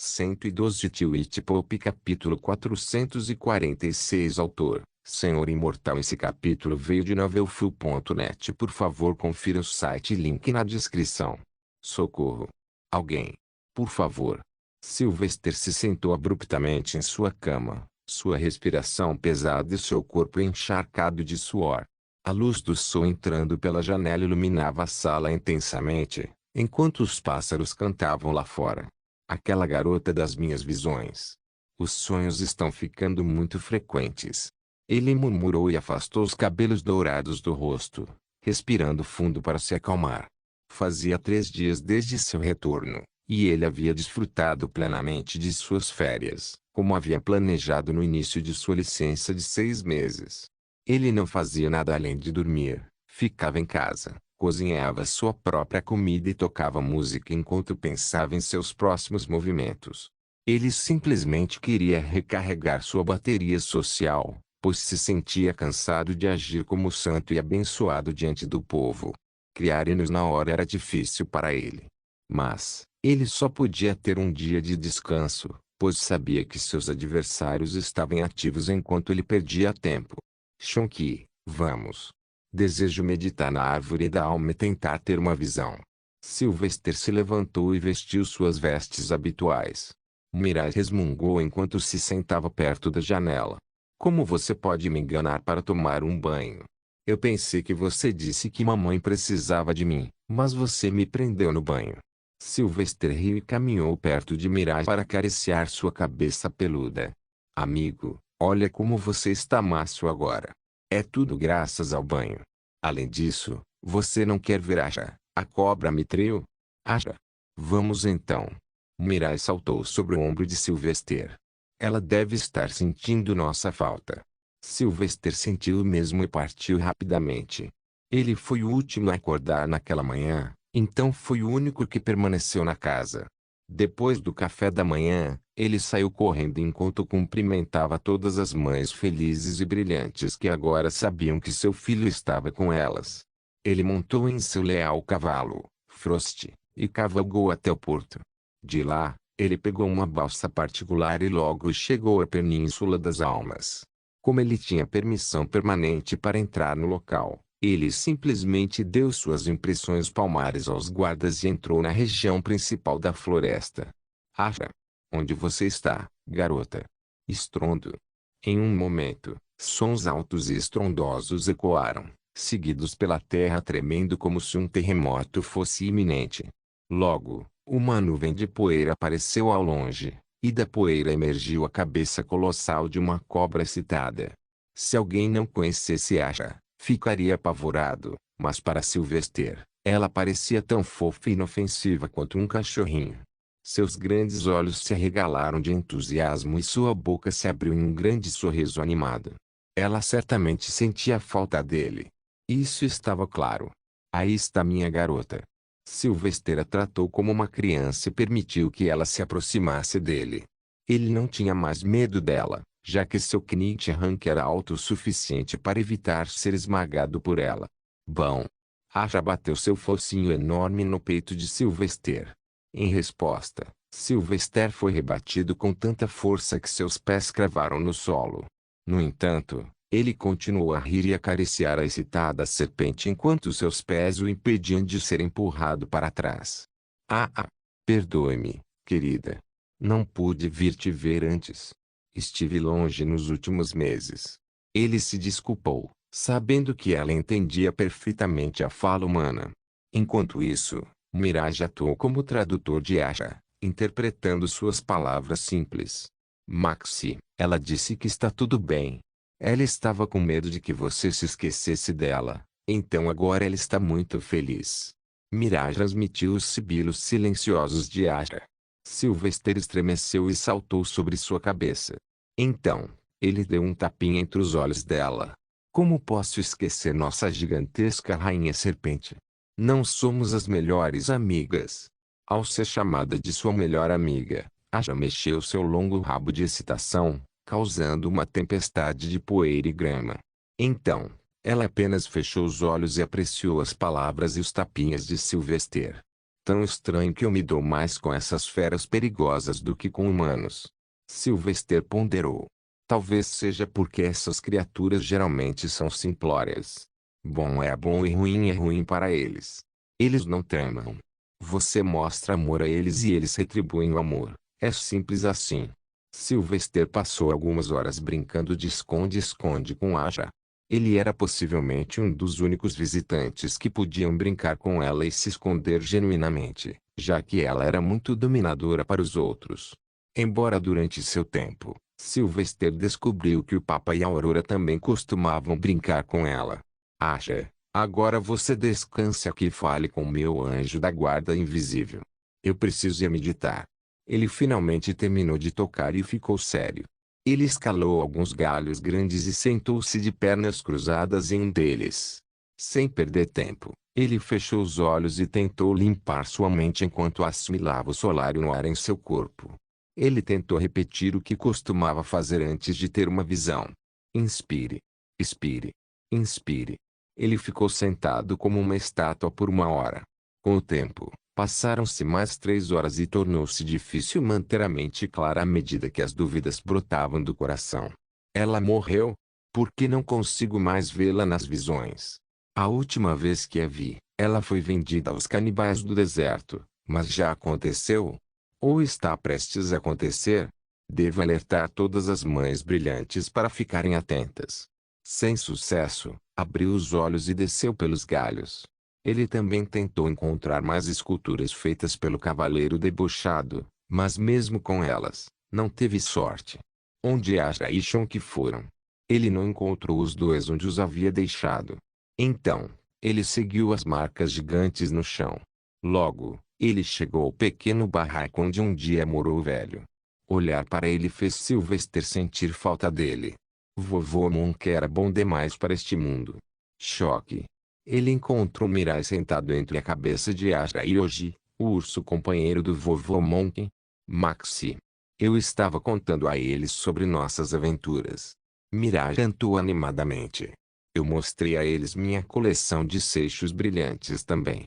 112 Twitch Pop Capítulo 446 Autor, Senhor Imortal. Esse capítulo veio de novelfull.net. Por favor confira o site, link na descrição. Socorro. Alguém. Por favor. Sylvester se sentou abruptamente em sua cama, sua respiração pesada e seu corpo encharcado de suor. A luz do sol entrando pela janela iluminava a sala intensamente, enquanto os pássaros cantavam lá fora. Aquela garota das minhas visões. Os sonhos estão ficando muito frequentes. Ele murmurou e afastou os cabelos dourados do rosto, respirando fundo para se acalmar. Fazia 3 dias desde seu retorno, e ele havia desfrutado plenamente de suas férias, como havia planejado no início de sua licença de 6 meses. Ele não fazia nada além de dormir, ficava em casa, cozinhava sua própria comida e tocava música enquanto pensava em seus próximos movimentos. Ele simplesmente queria recarregar sua bateria social, pois se sentia cansado de agir como santo e abençoado diante do povo. Criar hinos na hora era difícil para ele. Mas, ele só podia ter um dia de descanso, pois sabia que seus adversários estavam ativos enquanto ele perdia tempo. Shonky, vamos. Desejo meditar na árvore da alma e tentar ter uma visão. Sylvester se levantou e vestiu suas vestes habituais. Mirage resmungou enquanto se sentava perto da janela. Como você pode me enganar para tomar um banho? Eu pensei que você disse que mamãe precisava de mim, mas você me prendeu no banho. Sylvester riu e caminhou perto de Mirage para acariciar sua cabeça peluda. Amigo, olha como você está macio agora. É tudo graças ao banho. Além disso, você não quer ver Asha, a cobra mitril? Asha. Vamos então. Mirai saltou sobre o ombro de Sylvester. Ela deve estar sentindo nossa falta. Sylvester sentiu o mesmo e partiu rapidamente. Ele foi o último a acordar naquela manhã, então foi o único que permaneceu na casa. Depois do café da manhã, ele saiu correndo enquanto cumprimentava todas as mães felizes e brilhantes que agora sabiam que seu filho estava com elas. Ele montou em seu leal cavalo, Frost, e cavalgou até o porto. De lá, ele pegou uma balsa particular e logo chegou à Península das Almas. Como ele tinha permissão permanente para entrar no local, ele simplesmente deu suas impressões palmares aos guardas e entrou na região principal da floresta. Asha. Onde você está, garota? Estrondo. Em um momento, sons altos e estrondosos ecoaram, seguidos pela terra tremendo como se um terremoto fosse iminente. Logo, uma nuvem de poeira apareceu ao longe, e da poeira emergiu a cabeça colossal de uma cobra excitada. Se alguém não conhecesse Asha, ficaria apavorado, mas para Sylvester, ela parecia tão fofa e inofensiva quanto um cachorrinho. Seus grandes olhos se arregalaram de entusiasmo e sua boca se abriu em um grande sorriso animado. Ela certamente sentia a falta dele. Isso estava claro. Aí está minha garota. Sylvester a tratou como uma criança e permitiu que ela se aproximasse dele. Ele não tinha mais medo dela, já que seu Knight Rank era alto o suficiente para evitar ser esmagado por ela. Bom. Asha bateu seu focinho enorme no peito de Sylvester. Em resposta, Sylvester foi rebatido com tanta força que seus pés cravaram no solo. No entanto, ele continuou a rir e acariciar a excitada serpente enquanto seus pés o impediam de ser empurrado para trás. Perdoe-me, querida. Não pude vir te ver antes. Estive longe nos últimos meses. Ele se desculpou, sabendo que ela entendia perfeitamente a fala humana. Enquanto isso, Mirage atuou como tradutor de Asha, interpretando suas palavras simples. Maxi, ela disse que está tudo bem. Ela estava com medo de que você se esquecesse dela, então agora ela está muito feliz. Mirage transmitiu os sibilos silenciosos de Asha. Sylvester estremeceu e saltou sobre sua cabeça. Então, ele deu um tapinha entre os olhos dela. Como posso esquecer nossa gigantesca rainha serpente? Não somos as melhores amigas. Ao ser chamada de sua melhor amiga, Asha mexeu seu longo rabo de excitação, causando uma tempestade de poeira e grama. Então, ela apenas fechou os olhos e apreciou as palavras e os tapinhas de Sylvester. Tão estranho que eu me dou mais com essas feras perigosas do que com humanos. Sylvester ponderou. Talvez seja porque essas criaturas geralmente são simplórias. Bom é bom e ruim é ruim para eles. Eles não tramam. Você mostra amor a eles e eles retribuem o amor. É simples assim. Sylvester passou algumas horas brincando de esconde-esconde com Asha. Ele era possivelmente um dos únicos visitantes que podiam brincar com ela e se esconder genuinamente, já que ela era muito dominadora para os outros. Embora durante seu tempo, Sylvester descobriu que o Papa e a Aurora também costumavam brincar com ela. Asha, agora você descanse aqui e fale com meu anjo da guarda invisível. Eu preciso ir meditar. Ele finalmente terminou de tocar e ficou sério. Ele escalou alguns galhos grandes e sentou-se de pernas cruzadas em um deles. Sem perder tempo, ele fechou os olhos e tentou limpar sua mente enquanto assimilava o solário no ar em seu corpo. Ele tentou repetir o que costumava fazer antes de ter uma visão. Inspire. Expire. Inspire. Ele ficou sentado como uma estátua por uma hora. Com o tempo, passaram-se mais 3 horas e tornou-se difícil manter a mente clara à medida que as dúvidas brotavam do coração. Ela morreu? Por que não consigo mais vê-la nas visões? A última vez que a vi, ela foi vendida aos canibais do deserto, mas já aconteceu? Ou está prestes a acontecer? Devo alertar todas as mães brilhantes para ficarem atentas. Sem sucesso, abriu os olhos e desceu pelos galhos. Ele também tentou encontrar mais esculturas feitas pelo cavaleiro debochado, mas mesmo com elas, não teve sorte. Onde Asha e Shonk foram? Ele não encontrou os dois onde os havia deixado. Então, ele seguiu as marcas gigantes no chão. Logo, ele chegou ao pequeno barraco onde um dia morou o velho. Olhar para ele fez Sylvester sentir falta dele. Vovô Monk era bom demais para este mundo. Choque. Ele encontrou Mirai sentado entre a cabeça de Asha e Yoji, o urso companheiro do vovô Monk. Maxi. Eu estava contando a eles sobre nossas aventuras. Mirai cantou animadamente. Eu mostrei a eles minha coleção de seixos brilhantes também.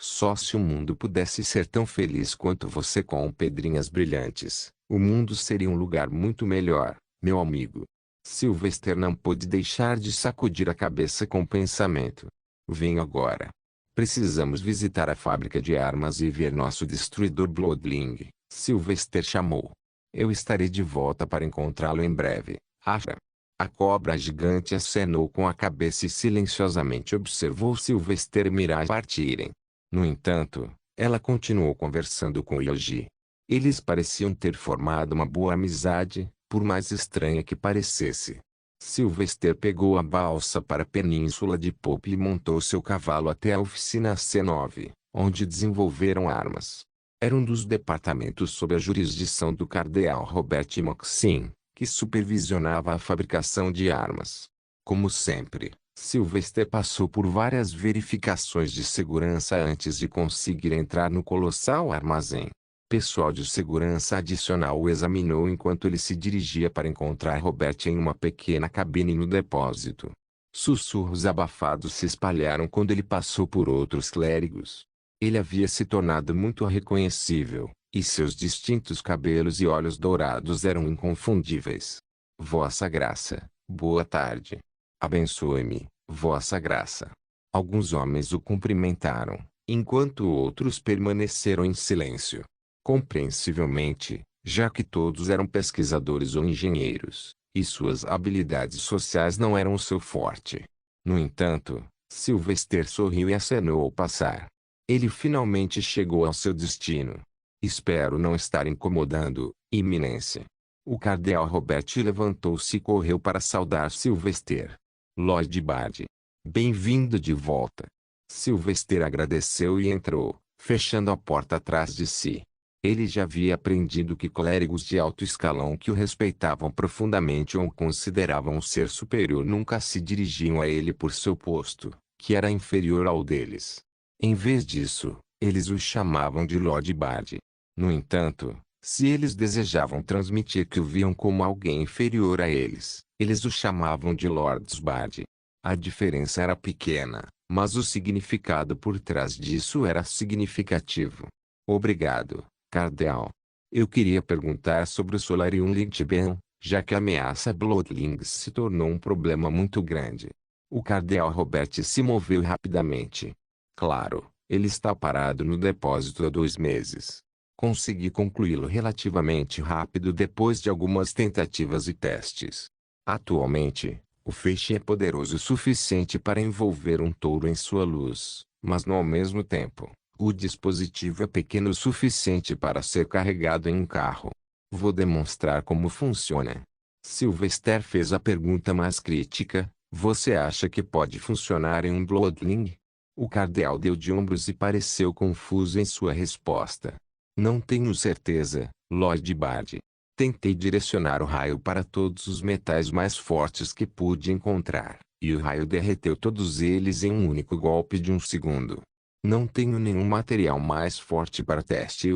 Só se o mundo pudesse ser tão feliz quanto você com pedrinhas brilhantes, o mundo seria um lugar muito melhor, meu amigo. Sylvester não pôde deixar de sacudir a cabeça com o pensamento. Venho agora. Precisamos visitar a fábrica de armas e ver nosso destruidor Bloodling, Sylvester chamou. Eu estarei de volta para encontrá-lo em breve, Asha. A cobra gigante acenou com a cabeça e silenciosamente observou Sylvester e Mirai partirem. No entanto, ela continuou conversando com Yoji. Eles pareciam ter formado uma boa amizade, por mais estranha que parecesse. Sylvester pegou a balsa para a Península de Pope e montou seu cavalo até a oficina C9, onde desenvolveram armas. Era um dos departamentos sob a jurisdição do cardeal Robert Moxin, que supervisionava a fabricação de armas. Como sempre, Sylvester passou por várias verificações de segurança antes de conseguir entrar no colossal armazém. Pessoal de segurança adicional o examinou enquanto ele se dirigia para encontrar Robert em uma pequena cabine no depósito. Sussurros abafados se espalharam quando ele passou por outros clérigos. Ele havia se tornado muito reconhecível, e seus distintos cabelos e olhos dourados eram inconfundíveis. Vossa Graça, boa tarde. Abençoe-me, Vossa Graça. Alguns homens o cumprimentaram, enquanto outros permaneceram em silêncio. Compreensivelmente, já que todos eram pesquisadores ou engenheiros, e suas habilidades sociais não eram o seu forte. No entanto, Sylvester sorriu e acenou ao passar. Ele finalmente chegou ao seu destino. Espero não estar incomodando, Iminência. O cardeal Robert levantou-se e correu para saudar Sylvester. Lord Bard. Bem-vindo de volta. Sylvester agradeceu e entrou, fechando a porta atrás de si. Ele já havia aprendido que clérigos de alto escalão que o respeitavam profundamente ou o consideravam um ser superior nunca se dirigiam a ele por seu posto, que era inferior ao deles. Em vez disso, eles o chamavam de Lord Bard. No entanto, se eles desejavam transmitir que o viam como alguém inferior a eles, eles o chamavam de Lord Bard. A diferença era pequena, mas o significado por trás disso era significativo. Obrigado, cardeal. Eu queria perguntar sobre o Solarium Lichtben, já que a ameaça Bloodlings se tornou um problema muito grande. O cardeal Robert se moveu rapidamente. Claro, ele está parado no depósito há 2 meses. Consegui concluí-lo relativamente rápido depois de algumas tentativas e testes. Atualmente, o feixe é poderoso o suficiente para envolver um touro em sua luz, mas ao mesmo tempo, o dispositivo é pequeno o suficiente para ser carregado em um carro. Vou demonstrar como funciona. Sylvester fez a pergunta mais crítica: você acha que pode funcionar em um Bloodling? O cardeal deu de ombros e pareceu confuso em sua resposta. Não tenho certeza, Lord Bard. Tentei direcionar o raio para todos os metais mais fortes que pude encontrar, e o raio derreteu todos eles em um único golpe de 1 segundo. Não tenho nenhum material mais forte para teste.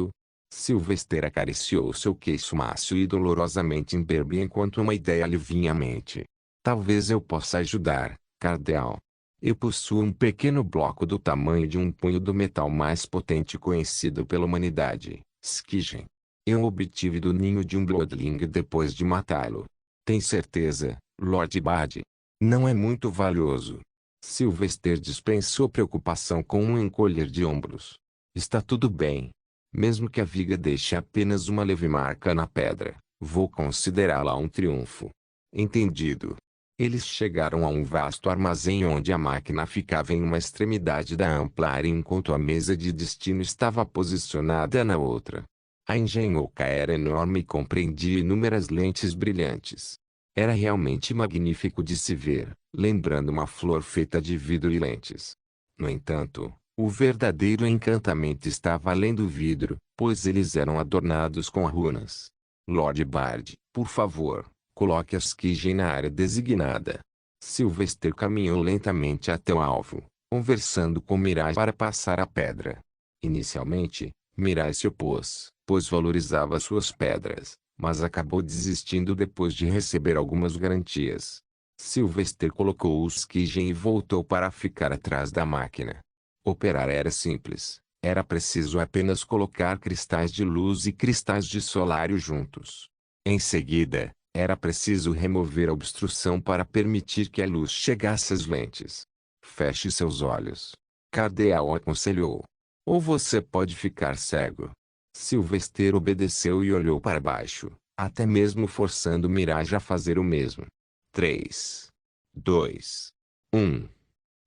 Sylvester acariciou seu queixo macio e dolorosamente imberbe enquanto uma ideia lhe vinha à mente. Talvez eu possa ajudar, cardeal. Eu possuo um pequeno bloco do tamanho de um punho do metal mais potente conhecido pela humanidade, Skigen. Eu o obtive do ninho de um Bloodling depois de matá-lo. Tem certeza, Lord Bard? Não é muito valioso. Sylvester dispensou preocupação com um encolher de ombros. Está tudo bem. Mesmo que a viga deixe apenas uma leve marca na pedra, vou considerá-la um triunfo. Entendido. Eles chegaram a um vasto armazém onde a máquina ficava em uma extremidade da ampla área enquanto a mesa de destino estava posicionada na outra. A engenhoca era enorme e compreendia inúmeras lentes brilhantes. Era realmente magnífico de se ver, lembrando uma flor feita de vidro e lentes. No entanto, o verdadeiro encantamento estava além do vidro, pois eles eram adornados com runas. Lord Bard, por favor, coloque a Skigen na área designada. Sylvester caminhou lentamente até o alvo, conversando com Mirai para passar a pedra. Inicialmente, Mirai se opôs, pois valorizava suas pedras, mas acabou desistindo depois de receber algumas garantias. Sylvester colocou o Skigen e voltou para ficar atrás da máquina. Operar era simples, era preciso apenas colocar cristais de luz e cristais de solário juntos. Em seguida, era preciso remover a obstrução para permitir que a luz chegasse às lentes. Feche seus olhos. Cardeal aconselhou. Ou você pode ficar cego. Sylvester obedeceu e olhou para baixo, até mesmo forçando Mirage a fazer o mesmo. 3, 2, 1.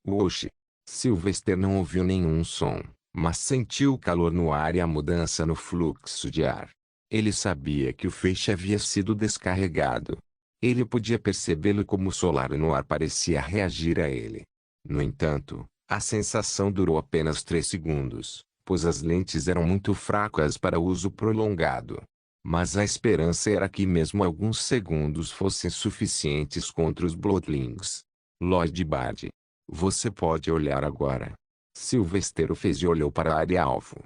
Oxi. Sylvester não ouviu nenhum som, mas sentiu o calor no ar e a mudança no fluxo de ar. Ele sabia que o feixe havia sido descarregado. Ele podia percebê-lo como o solar no ar parecia reagir a ele. No entanto, a sensação durou apenas 3 segundos, pois as lentes eram muito fracas para uso prolongado. Mas a esperança era que mesmo alguns segundos fossem suficientes contra os Bloodlings. Lord Bard. Você pode olhar agora. Sylvester o fez e olhou para a área-alvo.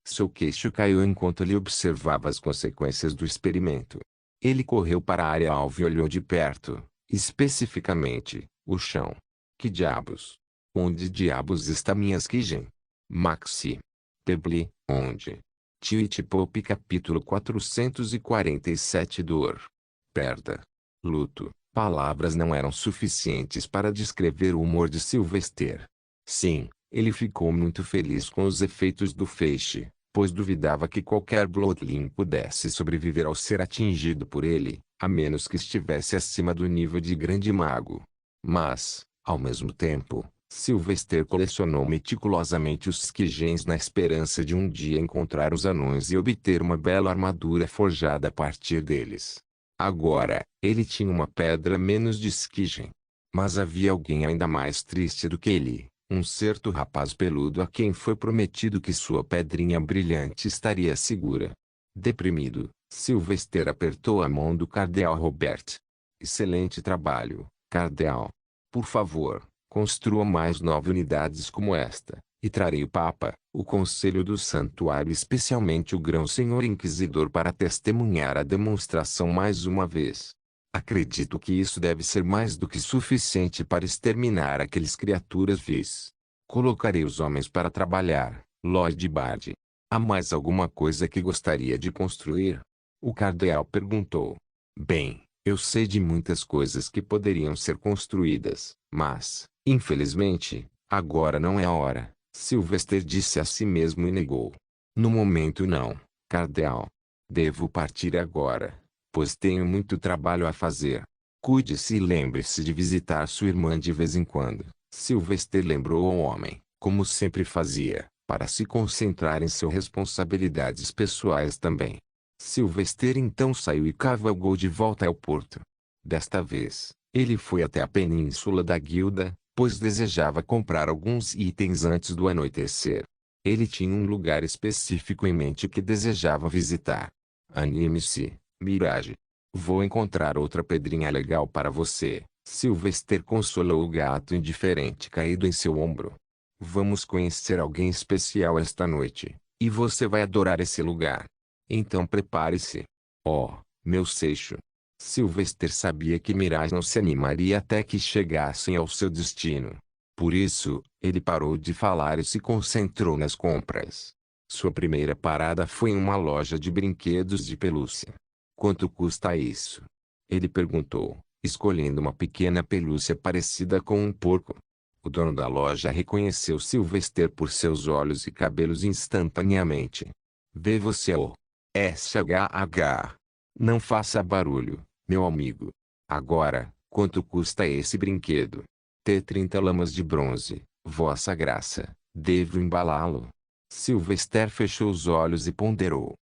Seu queixo caiu enquanto ele observava as consequências do experimento. Ele correu para a área-alvo e olhou de perto, especificamente, o chão. Que diabos? Onde diabos está minha Skigen? Maxi. Pebble, onde? Twitch Pop capítulo 447 Dor. Perda. Luto. Palavras não eram suficientes para descrever o humor de Sylvester. Sim, ele ficou muito feliz com os efeitos do feixe, pois duvidava que qualquer Bloodling pudesse sobreviver ao ser atingido por ele, a menos que estivesse acima do nível de grande mago. Mas, ao mesmo tempo, Sylvester colecionou meticulosamente os Skigens na esperança de um dia encontrar os anões e obter uma bela armadura forjada a partir deles. Agora, ele tinha uma pedra menos de Skigen. Mas havia alguém ainda mais triste do que ele, um certo rapaz peludo a quem foi prometido que sua pedrinha brilhante estaria segura. Deprimido, Sylvester apertou a mão do cardeal Robert. Excelente trabalho, cardeal. Por favor, construa mais 9 unidades como esta, e trarei o Papa, o Conselho do Santuário e especialmente o Grão-Senhor Inquisidor para testemunhar a demonstração mais uma vez. Acredito que isso deve ser mais do que suficiente para exterminar aqueles criaturas vis. Colocarei os homens para trabalhar, Lord Bard. Há mais alguma coisa que gostaria de construir? O cardeal perguntou. Bem, eu sei de muitas coisas que poderiam ser construídas, mas, infelizmente, agora não é a hora, Sylvester disse a si mesmo e negou. No momento não, cardeal. Devo partir agora, pois tenho muito trabalho a fazer. Cuide-se e lembre-se de visitar sua irmã de vez em quando. Sylvester lembrou ao homem, como sempre fazia, para se concentrar em suas responsabilidades pessoais também. Sylvester então saiu e cavalgou de volta ao porto. Desta vez, ele foi até a península da guilda, pois desejava comprar alguns itens antes do anoitecer. Ele tinha um lugar específico em mente que desejava visitar. Anime-se, Mirage. Vou encontrar outra pedrinha legal para você. Sylvester consolou o gato indiferente caído em seu ombro. Vamos conhecer alguém especial esta noite, e você vai adorar esse lugar. Então prepare-se. Oh, meu seixo. Sylvester sabia que Mirage não se animaria até que chegassem ao seu destino. Por isso, ele parou de falar e se concentrou nas compras. Sua primeira parada foi em uma loja de brinquedos de pelúcia. Quanto custa isso? Ele perguntou, escolhendo uma pequena pelúcia parecida com um porco. O dono da loja reconheceu Sylvester por seus olhos e cabelos instantaneamente. Vê você o SHH. Não faça barulho, meu amigo. Agora, quanto custa esse brinquedo? T30 lamas de bronze, Vossa Graça. Devo embalá-lo? Sylvester fechou os olhos e ponderou.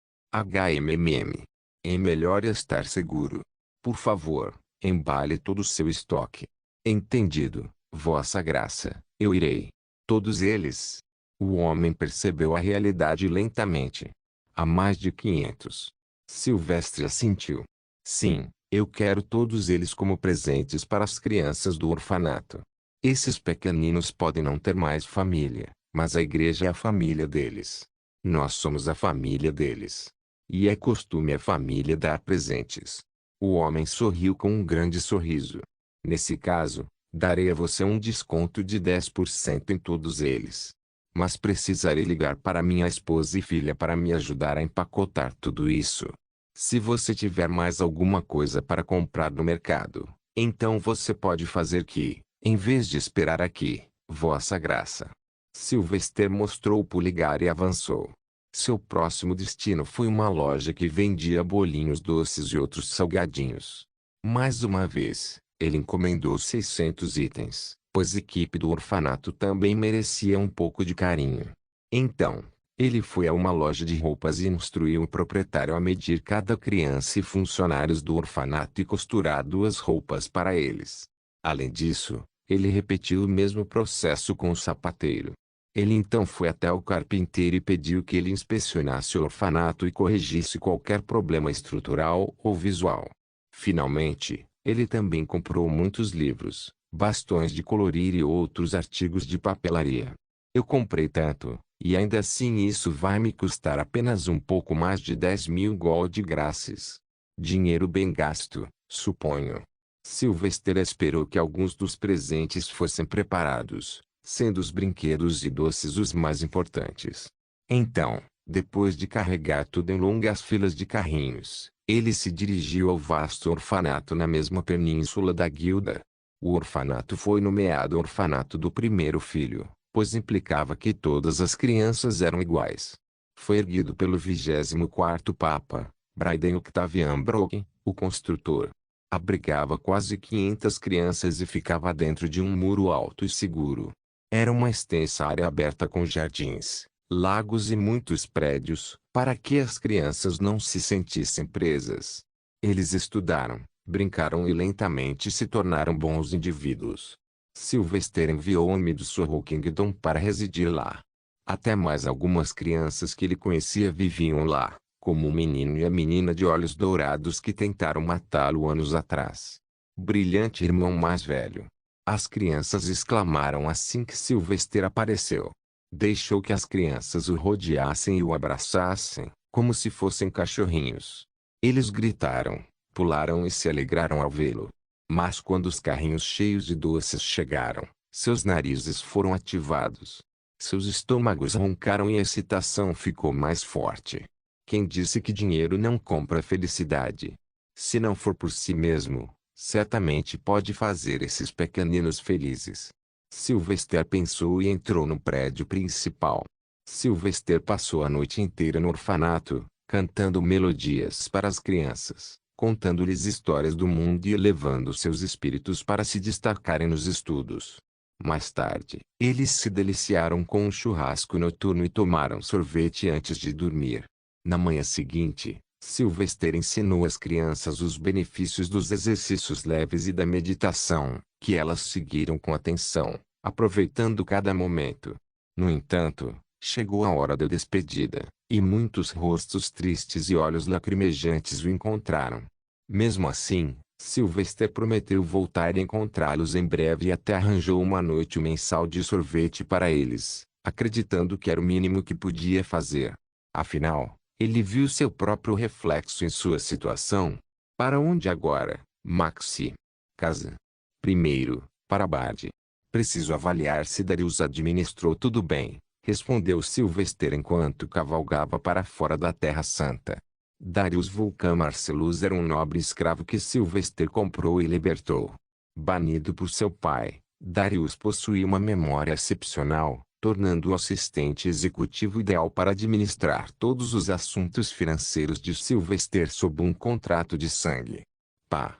É melhor estar seguro. Por favor, embale todo o seu estoque. Entendido, Vossa Graça. Eu irei. Todos eles? O homem percebeu a realidade lentamente. Há mais de 500. Sylvester assentiu. Sim, eu quero todos eles como presentes para as crianças do orfanato. Esses pequeninos podem não ter mais família, mas a igreja é a família deles. Nós somos a família deles. E é costume a família dar presentes. O homem sorriu com um grande sorriso. Nesse caso, darei a você um desconto de 10% em todos eles. Mas precisarei ligar para minha esposa e filha para me ajudar a empacotar tudo isso. Se você tiver mais alguma coisa para comprar no mercado, então você pode fazer que, em vez de esperar aqui, Vossa Graça. Sylvester mostrou o polegar e avançou. Seu próximo destino foi uma loja que vendia bolinhos doces e outros salgadinhos. Mais uma vez, ele encomendou 600 itens, pois a equipe do orfanato também merecia um pouco de carinho. Então, ele foi a uma loja de roupas e instruiu o proprietário a medir cada criança e funcionários do orfanato e costurar 2 roupas para eles. Além disso, ele repetiu o mesmo processo com o sapateiro. Ele então foi até o carpinteiro e pediu que ele inspecionasse o orfanato e corrigisse qualquer problema estrutural ou visual. Finalmente, ele também comprou muitos livros, bastões de colorir e outros artigos de papelaria. Eu comprei tanto, e ainda assim isso vai me custar apenas um pouco mais de 10.000 gold graças. Dinheiro bem gasto, suponho. Sylvester esperou que alguns dos presentes fossem preparados, sendo os brinquedos e doces os mais importantes. Então, depois de carregar tudo em longas filas de carrinhos, ele se dirigiu ao vasto orfanato na mesma península da guilda. O orfanato foi nomeado Orfanato do Primeiro Filho, pois implicava que todas as crianças eram iguais. Foi erguido pelo 24º Papa, Bryden Octavian Brock, o construtor. Abrigava quase 500 crianças e ficava dentro de um muro alto e seguro. Era uma extensa área aberta com jardins, lagos e muitos prédios, para que as crianças não se sentissem presas. Eles estudaram, brincaram e lentamente se tornaram bons indivíduos. Sylvester enviou um homem do Sorrow Kingdom para residir lá. Até mais algumas crianças que ele conhecia viviam lá, como o menino e a menina de olhos dourados que tentaram matá-lo anos atrás. Brilhante irmão mais velho. As crianças exclamaram assim que Sylvester apareceu. Deixou que as crianças o rodeassem e o abraçassem, como se fossem cachorrinhos. Eles gritaram, pularam e se alegraram ao vê-lo. Mas quando os carrinhos cheios de doces chegaram, seus narizes foram ativados. Seus estômagos roncaram e a excitação ficou mais forte. Quem disse que dinheiro não compra felicidade? Se não for por si mesmo, certamente pode fazer esses pequeninos felizes. Sylvester pensou e entrou no prédio principal. Sylvester passou a noite inteira no orfanato, cantando melodias para as crianças, contando-lhes histórias do mundo e elevando seus espíritos para se destacarem nos estudos. Mais tarde, eles se deliciaram com um churrasco noturno e tomaram sorvete antes de dormir. Na manhã seguinte, Sylvester ensinou às crianças os benefícios dos exercícios leves e da meditação, que elas seguiram com atenção, aproveitando cada momento. No entanto, chegou a hora da despedida, e muitos rostos tristes e olhos lacrimejantes o encontraram. Mesmo assim, Sylvester prometeu voltar e encontrá-los em breve e até arranjou uma noite mensal de sorvete para eles, acreditando que era o mínimo que podia fazer. Afinal, ele viu seu próprio reflexo em sua situação. Para onde agora, Maxi? Casa. Primeiro, para Bard. Preciso avaliar se Darius administrou tudo bem, respondeu Sylvester enquanto cavalgava para fora da Terra Santa. Darius Vulcan Marcellus era um nobre escravo que Sylvester comprou e libertou. Banido por seu pai, Darius possuía uma memória excepcional, tornando-o assistente executivo ideal para administrar todos os assuntos financeiros de Sylvester sob um contrato de sangue. Pá!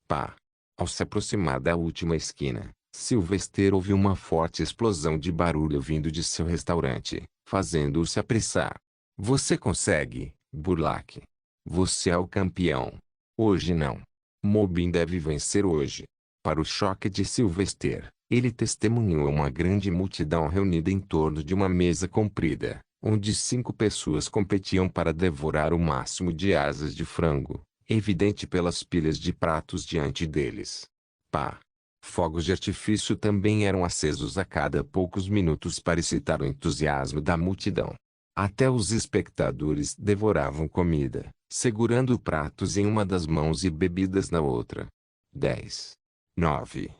Pá! Ao se aproximar da última esquina, Sylvester ouviu uma forte explosão de barulho vindo de seu restaurante, fazendo-o se apressar. Você consegue, Burlac. Você é o campeão. Hoje não. Mobin deve vencer hoje. Para o choque de Sylvester, ele testemunhou uma grande multidão reunida em torno de uma mesa comprida, onde 5 pessoas competiam para devorar o máximo de asas de frango, evidente pelas pilhas de pratos diante deles. Pá! Fogos de artifício também eram acesos a cada poucos minutos para excitar o entusiasmo da multidão. Até os espectadores devoravam comida, segurando pratos em uma das mãos e bebidas na outra. 10. 9.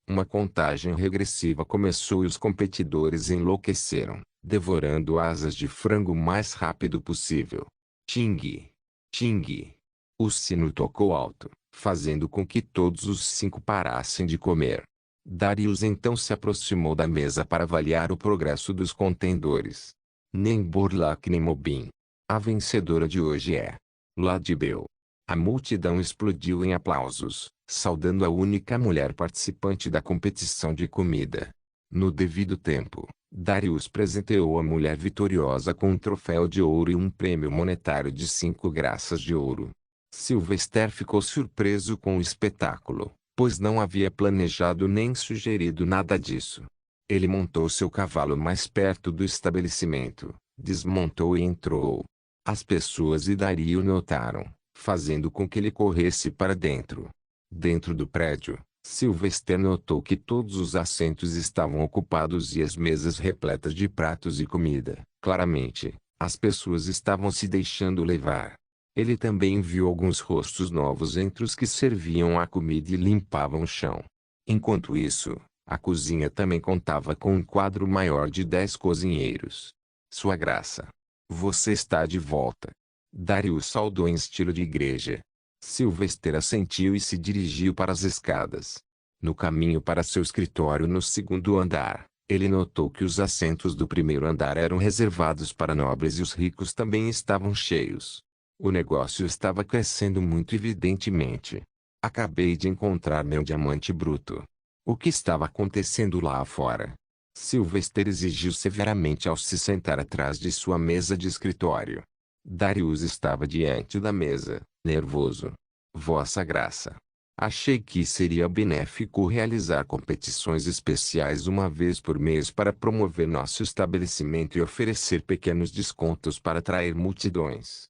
Uma contagem regressiva começou e os competidores enlouqueceram, devorando asas de frango o mais rápido possível. Ting! Ting! O sino tocou alto, fazendo com que todos os 5 parassem de comer. Darius então se aproximou da mesa para avaliar o progresso dos contendores. Nem Burlac nem Mobin. A vencedora de hoje é Ladibel. A multidão explodiu em aplausos, saudando a única mulher participante da competição de comida. No devido tempo, Darius presenteou a mulher vitoriosa com um troféu de ouro e um prêmio monetário de 5 graças de ouro. Sylvester ficou surpreso com o espetáculo, pois não havia planejado nem sugerido nada disso. Ele montou seu cavalo mais perto do estabelecimento, desmontou e entrou. As pessoas e Dario notaram, fazendo com que ele corresse para dentro. Dentro do prédio, Sylvester notou que todos os assentos estavam ocupados e as mesas repletas de pratos e comida. Claramente, as pessoas estavam se deixando levar. Ele também viu alguns rostos novos entre os que serviam a comida e limpavam o chão. Enquanto isso, a cozinha também contava com um quadro maior de 10 cozinheiros. Sua Graça. Você está de volta. Darius saudou em estilo de igreja. Sylvester assentiu e se dirigiu para as escadas. No caminho para seu escritório no 2º andar, ele notou que os assentos do 1º andar eram reservados para nobres e os ricos também estavam cheios. O negócio estava crescendo muito evidentemente. Acabei de encontrar meu diamante bruto. O que estava acontecendo lá fora? Sylvester exigiu severamente ao se sentar atrás de sua mesa de escritório. Darius estava diante da mesa, nervoso. Vossa Graça. Achei que seria benéfico realizar competições especiais uma vez por mês para promover nosso estabelecimento e oferecer pequenos descontos para atrair multidões.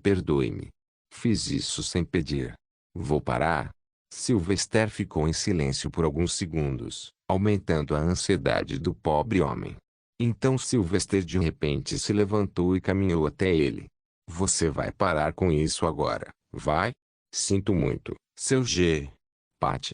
Perdoe-me. Fiz isso sem pedir. Vou parar. Sylvester ficou em silêncio por alguns segundos, aumentando a ansiedade do pobre homem. Então Sylvester de repente se levantou e caminhou até ele. Você vai parar com isso agora, vai? Sinto muito, seu G. Pat.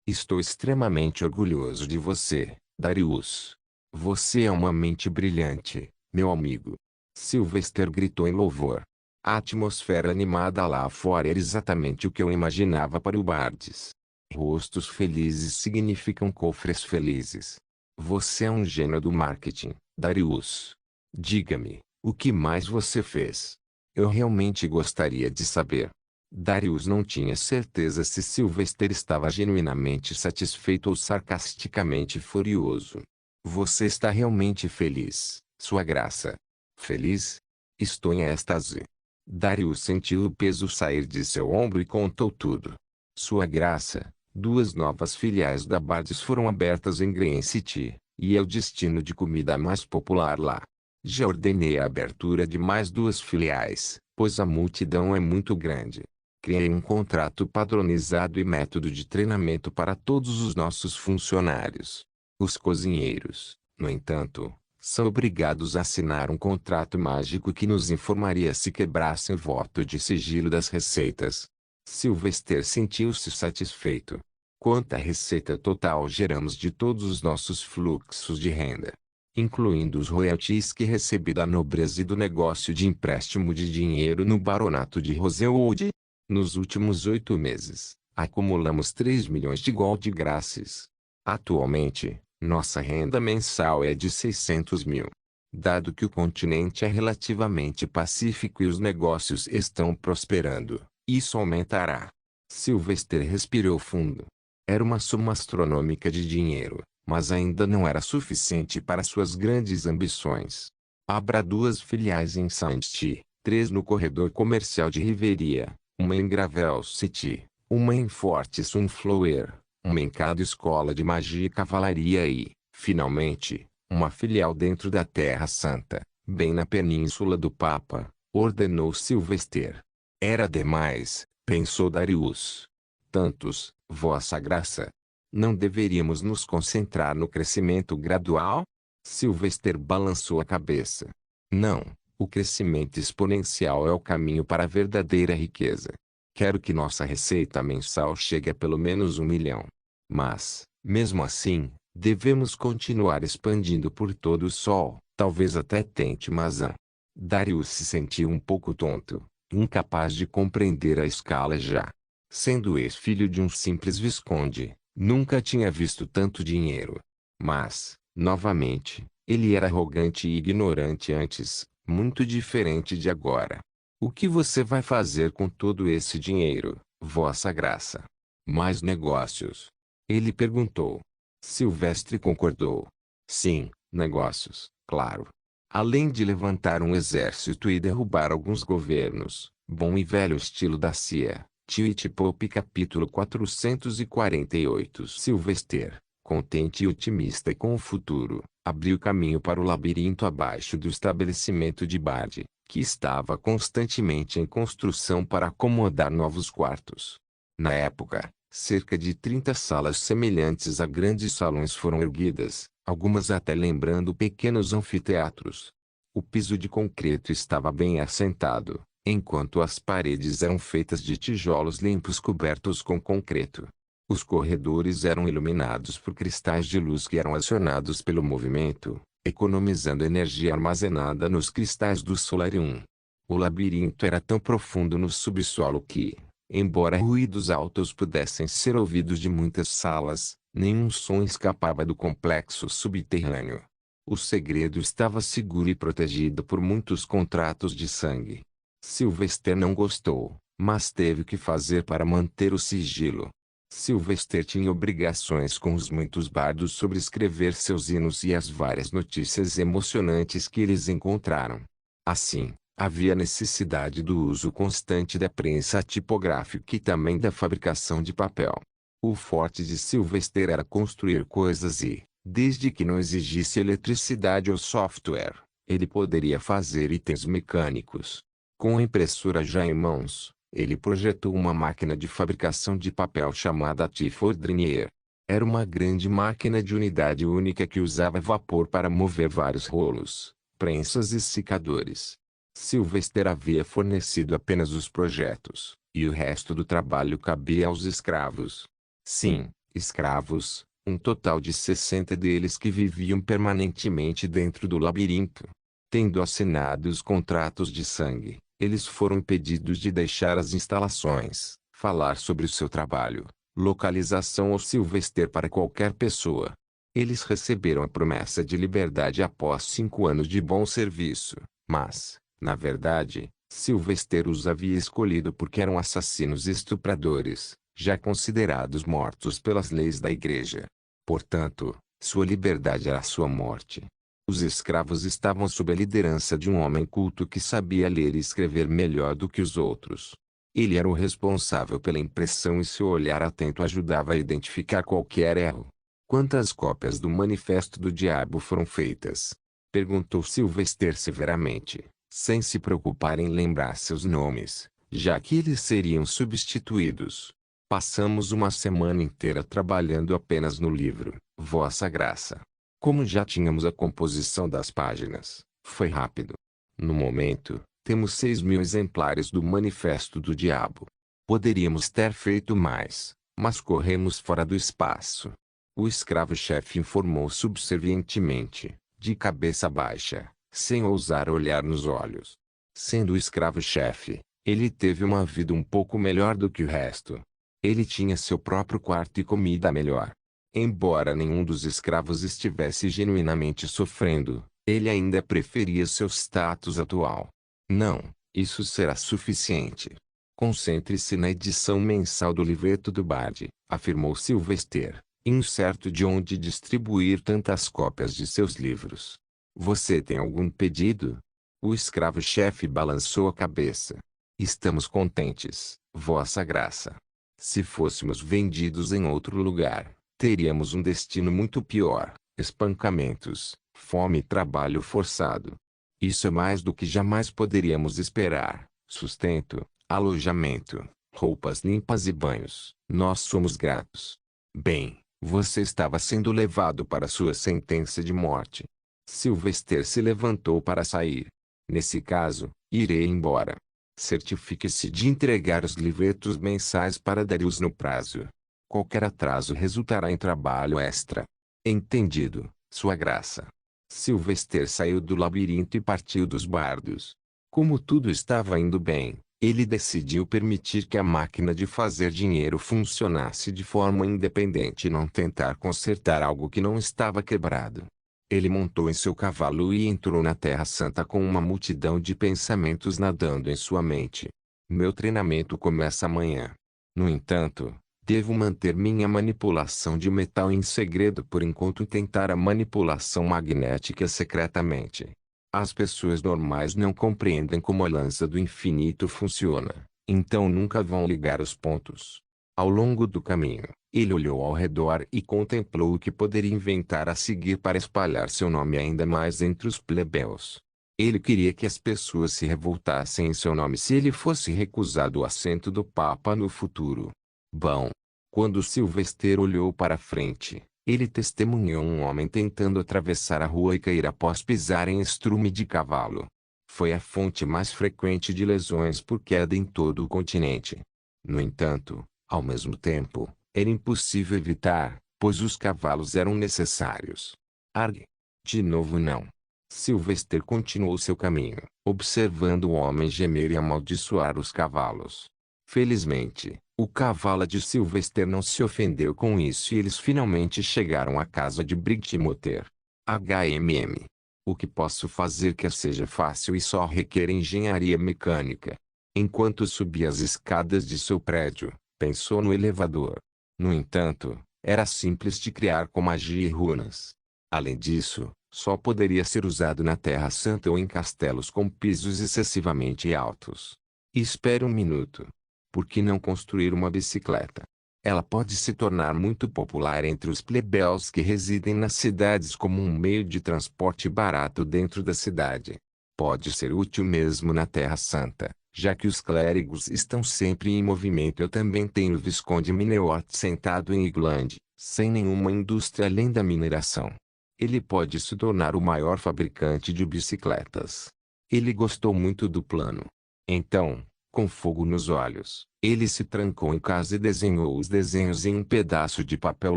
Estou extremamente orgulhoso de você, Darius. Você é uma mente brilhante, meu amigo. Sylvester gritou em louvor. A atmosfera animada lá fora era exatamente o que eu imaginava para o Bardes. Rostos felizes significam cofres felizes. Você é um gênio do marketing, Darius. Diga-me, o que mais você fez? Eu realmente gostaria de saber. Darius não tinha certeza se Sylvester estava genuinamente satisfeito ou sarcasticamente furioso. Você está realmente feliz, Sua Graça? Feliz? Estou em êxtase. Darius sentiu o peso sair de seu ombro e contou tudo. Sua Graça, 2 novas filiais da Bardes foram abertas em Green City, e é o destino de comida mais popular lá. Já ordenei a abertura de mais 2 filiais, pois a multidão é muito grande. Criei um contrato padronizado e método de treinamento para todos os nossos funcionários. Os cozinheiros, no entanto, são obrigados a assinar um contrato mágico que nos informaria se quebrassem o voto de sigilo das receitas. Sylvester sentiu-se satisfeito. Quanta receita total geramos de todos os nossos fluxos de renda, incluindo os royalties que recebi da nobreza e do negócio de empréstimo de dinheiro no baronato de Rosewood? Nos últimos 8 meses, acumulamos 3 milhões de gold graças. Atualmente, nossa renda mensal é de 600 mil. Dado que o continente é relativamente pacífico e os negócios estão prosperando, isso aumentará. Sylvester respirou fundo. Era uma soma astronômica de dinheiro, mas ainda não era suficiente para suas grandes ambições. Abra 2 filiais em Saint-T, 3 no corredor comercial de Riveria, uma em Gravel City, uma em Fort Sunflower, uma em cada escola de magia e cavalaria e, finalmente, uma filial dentro da Terra Santa, bem na Península do Papa, ordenou Sylvester. Era demais, pensou Darius. Tantos, Vossa Graça. Não deveríamos nos concentrar no crescimento gradual? Sylvester balançou a cabeça. Não, o crescimento exponencial é o caminho para a verdadeira riqueza. Quero que nossa receita mensal chegue a pelo menos 1 milhão. Mas, mesmo assim, devemos continuar expandindo por todo o sol, talvez até tente Mazan. Darius se sentiu um pouco tonto, incapaz de compreender a escala já. Sendo ex-filho de um simples visconde, nunca tinha visto tanto dinheiro. Mas, novamente, ele era arrogante e ignorante antes, muito diferente de agora. O que você vai fazer com todo esse dinheiro, Vossa Graça? Mais negócios? Ele perguntou. Silvestre concordou. Sim, negócios, claro. Além de levantar um exército e derrubar alguns governos, bom e velho estilo da CIA. Twitch Pop capítulo 448 Sylvester, contente e otimista com o futuro, abriu caminho para o labirinto abaixo do estabelecimento de Bard, que estava constantemente em construção para acomodar novos quartos. Na época, cerca de 30 salas semelhantes a grandes salões foram erguidas, algumas até lembrando pequenos anfiteatros. O piso de concreto estava bem assentado, enquanto as paredes eram feitas de tijolos limpos cobertos com concreto. Os corredores eram iluminados por cristais de luz que eram acionados pelo movimento, economizando energia armazenada nos cristais do solarium. O labirinto era tão profundo no subsolo que, embora ruídos altos pudessem ser ouvidos de muitas salas, nenhum som escapava do complexo subterrâneo. O segredo estava seguro e protegido por muitos contratos de sangue. Sylvester não gostou, mas teve que fazer para manter o sigilo. Sylvester tinha obrigações com os muitos bardos sobre escrever seus hinos e as várias notícias emocionantes que eles encontraram. Assim, havia necessidade do uso constante da prensa tipográfica e também da fabricação de papel. O forte de Sylvester era construir coisas e, desde que não exigisse eletricidade ou software, ele poderia fazer itens mecânicos. Com a impressora já em mãos, ele projetou uma máquina de fabricação de papel chamada Tiffordrinier. Era uma grande máquina de unidade única que usava vapor para mover vários rolos, prensas e secadores. Sylvester havia fornecido apenas os projetos, E o resto do trabalho cabia aos escravos. Sim, escravos, um total de 60 deles que viviam permanentemente dentro do labirinto. Tendo assinado os contratos de sangue, eles foram impedidos de deixar as instalações, falar sobre o seu trabalho, localização ou Sylvester para qualquer pessoa. Eles receberam a promessa de liberdade após 5 anos de bom serviço, mas, na verdade, Sylvester os havia escolhido porque eram assassinos e estupradores, já considerados mortos pelas leis da igreja. Portanto, sua liberdade era sua morte. Os escravos estavam sob a liderança de um homem culto que sabia ler e escrever melhor do que os outros. Ele era o responsável pela impressão e seu olhar atento ajudava a identificar qualquer erro. Quantas cópias do Manifesto do Diabo foram feitas? Perguntou Sylvester severamente, sem se preocupar em lembrar seus nomes, já que eles seriam substituídos. Passamos uma semana inteira trabalhando apenas no livro, Vossa Graça. Como já tínhamos a composição das páginas, foi rápido. No momento, temos 6.000 exemplares do Manifesto do Diabo. Poderíamos ter feito mais, mas corremos fora do espaço. O escravo-chefe informou subservientemente, de cabeça baixa, sem ousar olhar nos olhos. Sendo o escravo-chefe, ele teve uma vida um pouco melhor do que o resto. Ele tinha seu próprio quarto e comida melhor. Embora nenhum dos escravos estivesse genuinamente sofrendo, ele ainda preferia seu status atual. Não, isso será suficiente. Concentre-se na edição mensal do livreto do Bard, afirmou Sylvester, incerto de onde distribuir tantas cópias de seus livros. Você tem algum pedido? O escravo-chefe balançou a cabeça. Estamos contentes, Vossa Graça. Se fôssemos vendidos em outro lugar, teríamos um destino muito pior: espancamentos, fome e trabalho forçado. Isso é mais do que jamais poderíamos esperar: sustento, alojamento, roupas limpas e banhos. Nós somos gratos. Bem, você estava sendo levado para sua sentença de morte. Sylvester se levantou para sair. Nesse caso, irei embora. Certifique-se de entregar os livretos mensais para dar-os no prazo. Qualquer atraso resultará em trabalho extra. Entendido, Sua Graça. Sylvester saiu do labirinto e partiu dos bardos. Como tudo estava indo bem, ele decidiu permitir que a máquina de fazer dinheiro funcionasse de forma independente e não tentar consertar algo que não estava quebrado. Ele montou em seu cavalo e entrou na Terra Santa com uma multidão de pensamentos nadando em sua mente. Meu treinamento começa amanhã. No entanto, devo manter minha manipulação de metal em segredo por enquanto e tentar a manipulação magnética secretamente. As pessoas normais não compreendem como a lança do infinito funciona, então nunca vão ligar os pontos. Ao longo do caminho, ele olhou ao redor e contemplou o que poderia inventar a seguir para espalhar seu nome ainda mais entre os plebeus. Ele queria que as pessoas se revoltassem em seu nome se ele fosse recusado o assento do Papa no futuro. Bom, quando Sylvester olhou para frente, ele testemunhou um homem tentando atravessar a rua e cair após pisar em estrume de cavalo. Foi a fonte mais frequente de lesões por queda em todo o continente. No entanto, ao mesmo tempo, era impossível evitar, pois os cavalos eram necessários. Argue. De novo não. Sylvester continuou seu caminho, observando o homem gemer e amaldiçoar os cavalos. Felizmente, o cavalo de Sylvester não se ofendeu com isso e eles finalmente chegaram à casa de Brightmoter. HMM. O que posso fazer que seja fácil e só requer engenharia mecânica? Enquanto subia as escadas de seu prédio, pensou no elevador. No entanto, era simples de criar com magia e runas. Além disso, só poderia ser usado na Terra Santa ou em castelos com pisos excessivamente altos. Espere um minuto. Por que não construir uma bicicleta? Ela pode se tornar muito popular entre os plebeus que residem nas cidades como um meio de transporte barato dentro da cidade. Pode ser útil mesmo na Terra Santa, já que os clérigos estão sempre em movimento. Eu também tenho o Visconde Minewort sentado em Igland, sem nenhuma indústria além da mineração. Ele pode se tornar o maior fabricante de bicicletas. Ele gostou muito do plano. Então, Com fogo nos olhos, ele se trancou em casa e desenhou os desenhos em um pedaço de papel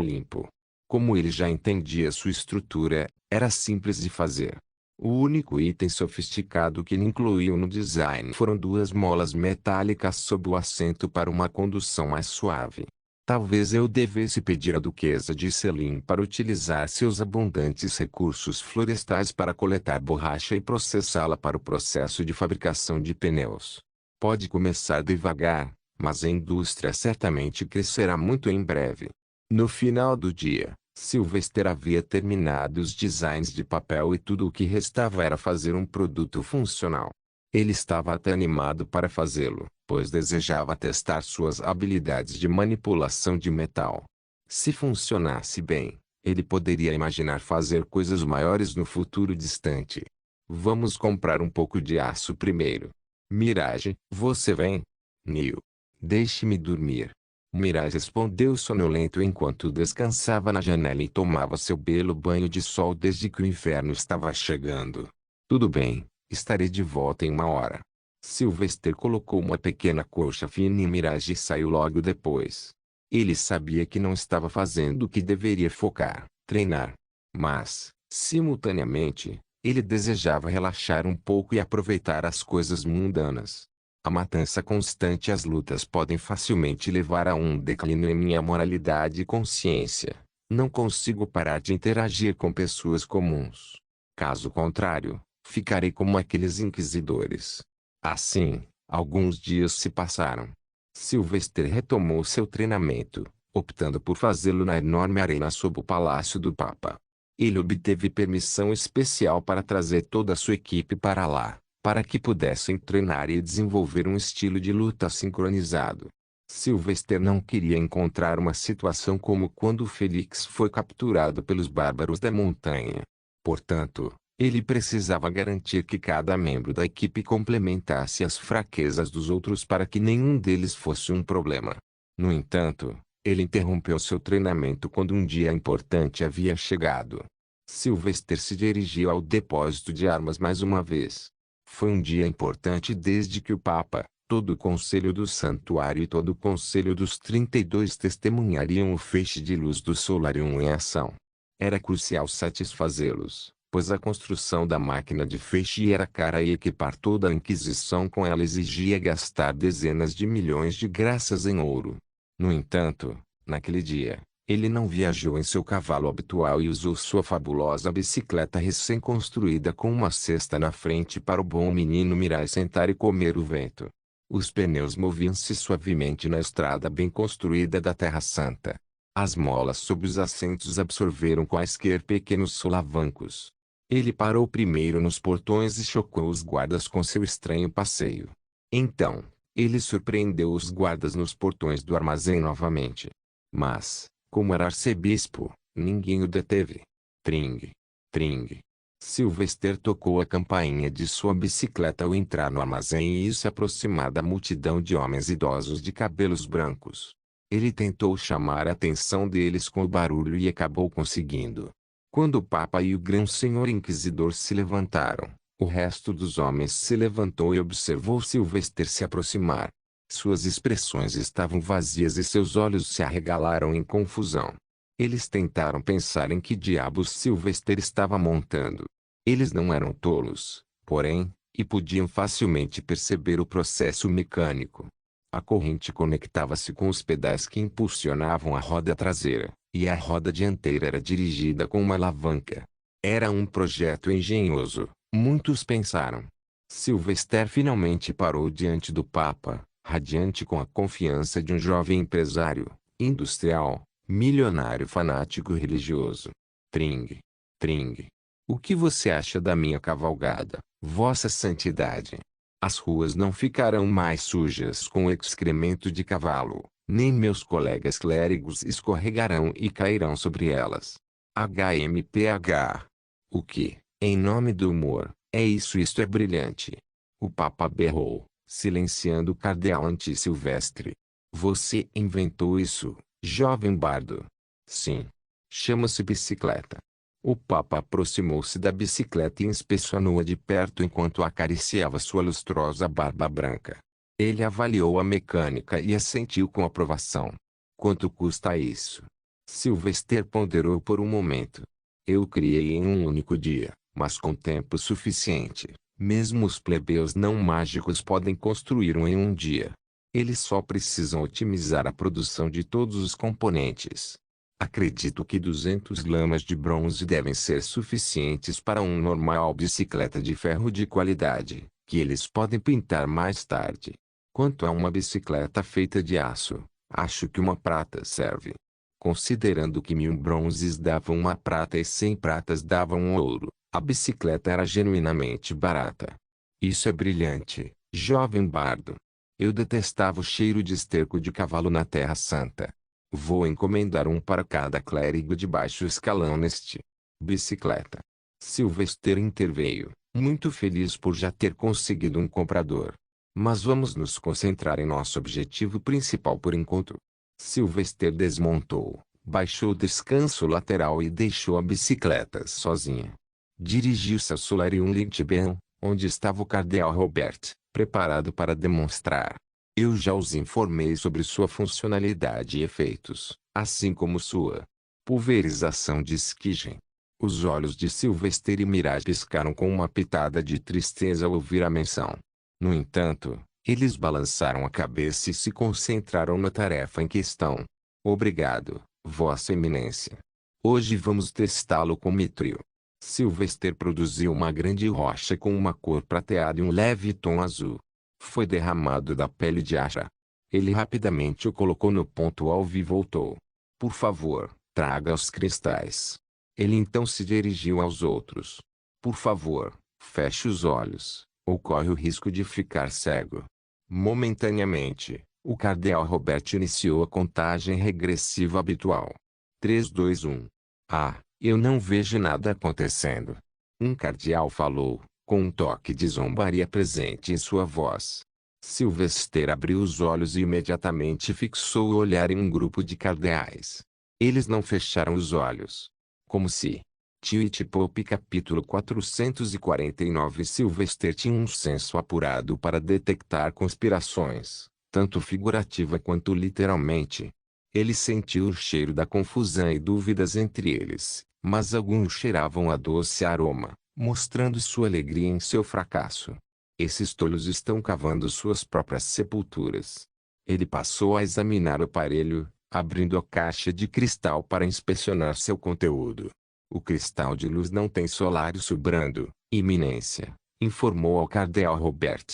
limpo. Como ele já entendia sua estrutura, era simples de fazer. O único item sofisticado que ele incluiu no design foram duas molas metálicas sob o assento para uma condução mais suave. Talvez eu devesse pedir à duquesa de Selim para utilizar seus abundantes recursos florestais para coletar borracha e processá-la para o processo de fabricação de pneus. Pode começar devagar, mas a indústria certamente crescerá muito em breve. No final do dia, Sylvester havia terminado os designs de papel e tudo o que restava era fazer um produto funcional. Ele estava até animado para fazê-lo, pois desejava testar suas habilidades de manipulação de metal. Se funcionasse bem, ele poderia imaginar fazer coisas maiores no futuro distante. Vamos comprar um pouco de aço primeiro. Mirage, você vem? Neil. Deixe-me dormir. Mirage respondeu sonolento enquanto descansava na janela e tomava seu belo banho de sol desde que o inverno estava chegando. Tudo bem, estarei de volta em uma hora. Sylvester colocou uma pequena colcha fina em Mirage e saiu logo depois. Ele sabia que não estava fazendo o que deveria focar, treinar. Mas, simultaneamente, ele desejava relaxar um pouco e aproveitar as coisas mundanas. A matança constante e as lutas podem facilmente levar a um declínio em minha moralidade e consciência. Não consigo parar de interagir com pessoas comuns. Caso contrário, ficarei como aqueles inquisidores. Assim, alguns dias se passaram. Sylvester retomou seu treinamento, optando por fazê-lo na enorme arena sob o palácio do Papa. Ele obteve permissão especial para trazer toda a sua equipe para lá, para que pudessem treinar e desenvolver um estilo de luta sincronizado. Sylvester não queria encontrar uma situação como quando Félix foi capturado pelos bárbaros da montanha. Portanto, ele precisava garantir que cada membro da equipe complementasse as fraquezas dos outros para que nenhum deles fosse um problema. No entanto, ele interrompeu seu treinamento quando um dia importante havia chegado. Sylvester se dirigiu ao depósito de armas mais uma vez. Foi um dia importante desde que o Papa, todo o Conselho do Santuário e todo o Conselho dos 32 testemunhariam o feixe de luz do Solarium em ação. Era crucial satisfazê-los, pois a construção da máquina de feixe era cara e equipar toda a Inquisição com ela exigia gastar dezenas de milhões de graças em ouro. No entanto, naquele dia, ele não viajou em seu cavalo habitual e usou sua fabulosa bicicleta recém-construída com uma cesta na frente para o bom menino Mirai sentar e comer o vento. Os pneus moviam-se suavemente na estrada bem construída da Terra Santa. As molas sob os assentos absorveram quaisquer pequenos solavancos. Ele parou primeiro nos portões e chocou os guardas com seu estranho passeio. Então, ele surpreendeu os guardas nos portões do armazém novamente. Mas, como era arcebispo, ninguém o deteve. Tring. Tring. Sylvester tocou a campainha de sua bicicleta ao entrar no armazém e se aproximar da multidão de homens idosos de cabelos brancos. Ele tentou chamar a atenção deles com o barulho e acabou conseguindo. Quando o Papa e o Grão-Senhor Inquisidor se levantaram, o resto dos homens se levantou e observou Sylvester se aproximar. Suas expressões estavam vazias e seus olhos se arregalaram em confusão. Eles tentaram pensar em que diabos Sylvester estava montando. Eles não eram tolos, porém, e podiam facilmente perceber o processo mecânico. A corrente conectava-se com os pedais que impulsionavam a roda traseira, e a roda dianteira era dirigida com uma alavanca. Era um projeto engenhoso, muitos pensaram. Sylvester finalmente parou diante do Papa, radiante com a confiança de um jovem empresário, industrial, milionário fanático e religioso. Tring. Tring. O que você acha da minha cavalgada, Vossa Santidade? As ruas não ficarão mais sujas com o excremento de cavalo, nem meus colegas clérigos escorregarão e cairão sobre elas. HMPH. O que, em nome do humor, é isso? Isto é brilhante. O Papa berrou, silenciando o cardeal anti-silvestre. Você inventou isso, jovem bardo? Sim. Chama-se bicicleta. O Papa aproximou-se da bicicleta e inspecionou-a de perto enquanto acariciava sua lustrosa barba branca. Ele avaliou a mecânica e assentiu com aprovação. Quanto custa isso? Sylvester ponderou por um momento. Eu criei em um único dia, mas com tempo suficiente. Mesmo os plebeus não mágicos podem construir um em um dia. Eles só precisam otimizar a produção de todos os componentes. Acredito que 200 lamas de bronze devem ser suficientes para um normal bicicleta de ferro de qualidade, que eles podem pintar mais tarde. Quanto a uma bicicleta feita de aço, acho que uma prata serve. Considerando que 1000 bronzes davam uma prata e 100 pratas davam um ouro, a bicicleta era genuinamente barata. Isso é brilhante, jovem bardo. Eu detestava o cheiro de esterco de cavalo na Terra Santa. Vou encomendar um para cada clérigo de baixo escalão neste bicicleta. Sylvester interveio, muito feliz por já ter conseguido um comprador. Mas vamos nos concentrar em nosso objetivo principal por enquanto. Sylvester desmontou, baixou o descanso lateral e deixou a bicicleta sozinha. Dirigiu-se ao Solarium Lintben, onde estava o cardeal Robert, preparado para demonstrar. Eu já os informei sobre sua funcionalidade e efeitos, assim como sua pulverização de Skigen. Os olhos de Sylvester e Mirage piscaram com uma pitada de tristeza ao ouvir a menção. No entanto, eles balançaram a cabeça e se concentraram na tarefa em questão. Obrigado, Vossa Eminência. Hoje vamos testá-lo com Mithril. Sylvester produziu uma grande rocha com uma cor prateada e um leve tom azul. Foi derramado da pele de Asha. Ele rapidamente o colocou no ponto-alvo e voltou. Por favor, traga os cristais. Ele então se dirigiu aos outros. Por favor, feche os olhos, ou corre o risco de ficar cego. Momentaneamente, o cardeal Robert iniciou a contagem regressiva habitual. 3, 2, 1. Ah, eu não vejo nada acontecendo. Um cardeal falou, com um toque de zombaria presente em sua voz. Sylvester abriu os olhos e imediatamente fixou o olhar em um grupo de cardeais. Eles não fecharam os olhos. Como se... Twitch Pop capítulo 449. Sylvester tinha um senso apurado para detectar conspirações, tanto figurativa quanto literalmente. Ele sentiu o cheiro da confusão e dúvidas entre eles, mas alguns cheiravam a doce aroma, mostrando sua alegria em seu fracasso. Esses tolos estão cavando suas próprias sepulturas. Ele passou a examinar o aparelho, abrindo a caixa de cristal para inspecionar seu conteúdo. O cristal de luz não tem solário sobrando, Eminência, informou ao cardeal Robert.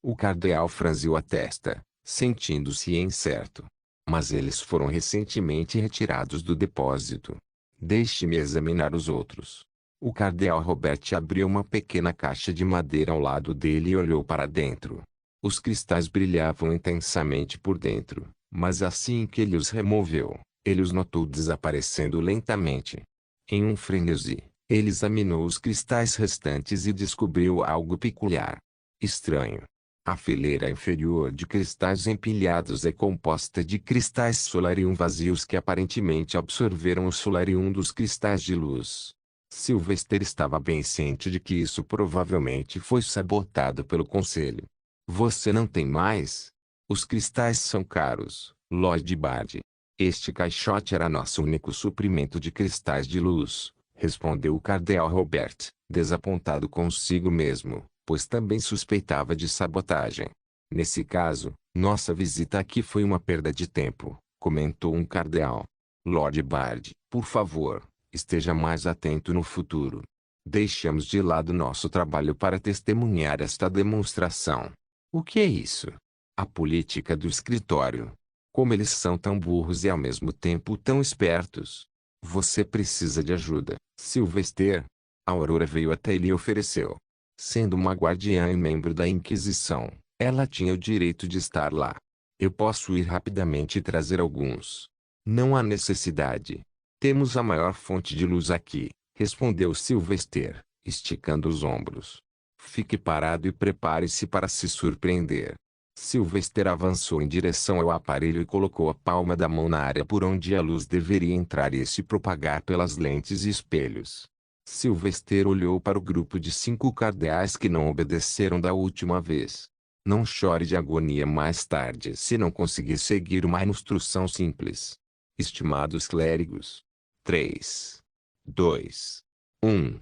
O cardeal franziu a testa, sentindo-se incerto. Mas eles foram recentemente retirados do depósito. Deixe-me examinar os outros. O cardeal Robert abriu uma pequena caixa de madeira ao lado dele e olhou para dentro. Os cristais brilhavam intensamente por dentro, mas assim que ele os removeu, ele os notou desaparecendo lentamente. Em um frenesi, ele examinou os cristais restantes e descobriu algo peculiar. Estranho. A fileira inferior de cristais empilhados é composta de cristais Solarium vazios que aparentemente absorveram o Solarium dos cristais de luz. Sylvester estava bem ciente de que isso provavelmente foi sabotado pelo conselho. Você não tem mais? Os cristais são caros, Lord Bard. Este caixote era nosso único suprimento de cristais de luz, respondeu o cardeal Robert, desapontado consigo mesmo, pois também suspeitava de sabotagem. Nesse caso, nossa visita aqui foi uma perda de tempo, comentou um cardeal. Lord Bard, por favor, esteja mais atento no futuro. Deixamos de lado nosso trabalho para testemunhar esta demonstração. O que é isso? A política do escritório. Como eles são tão burros e ao mesmo tempo tão espertos. Você precisa de ajuda, Sylvester. A Aurora veio até ele e ofereceu. Sendo uma guardiã e membro da Inquisição, ela tinha o direito de estar lá. Eu posso ir rapidamente e trazer alguns. Não há necessidade. Temos a maior fonte de luz aqui, respondeu Sylvester, esticando os ombros. Fique parado e prepare-se para se surpreender. Sylvester avançou em direção ao aparelho e colocou a palma da mão na área por onde a luz deveria entrar e se propagar pelas lentes e espelhos. Sylvester olhou para o grupo de 5 cardeais que não obedeceram da última vez. Não chore de agonia mais tarde se não conseguir seguir uma instrução simples. Estimados clérigos. 3, 2, 1.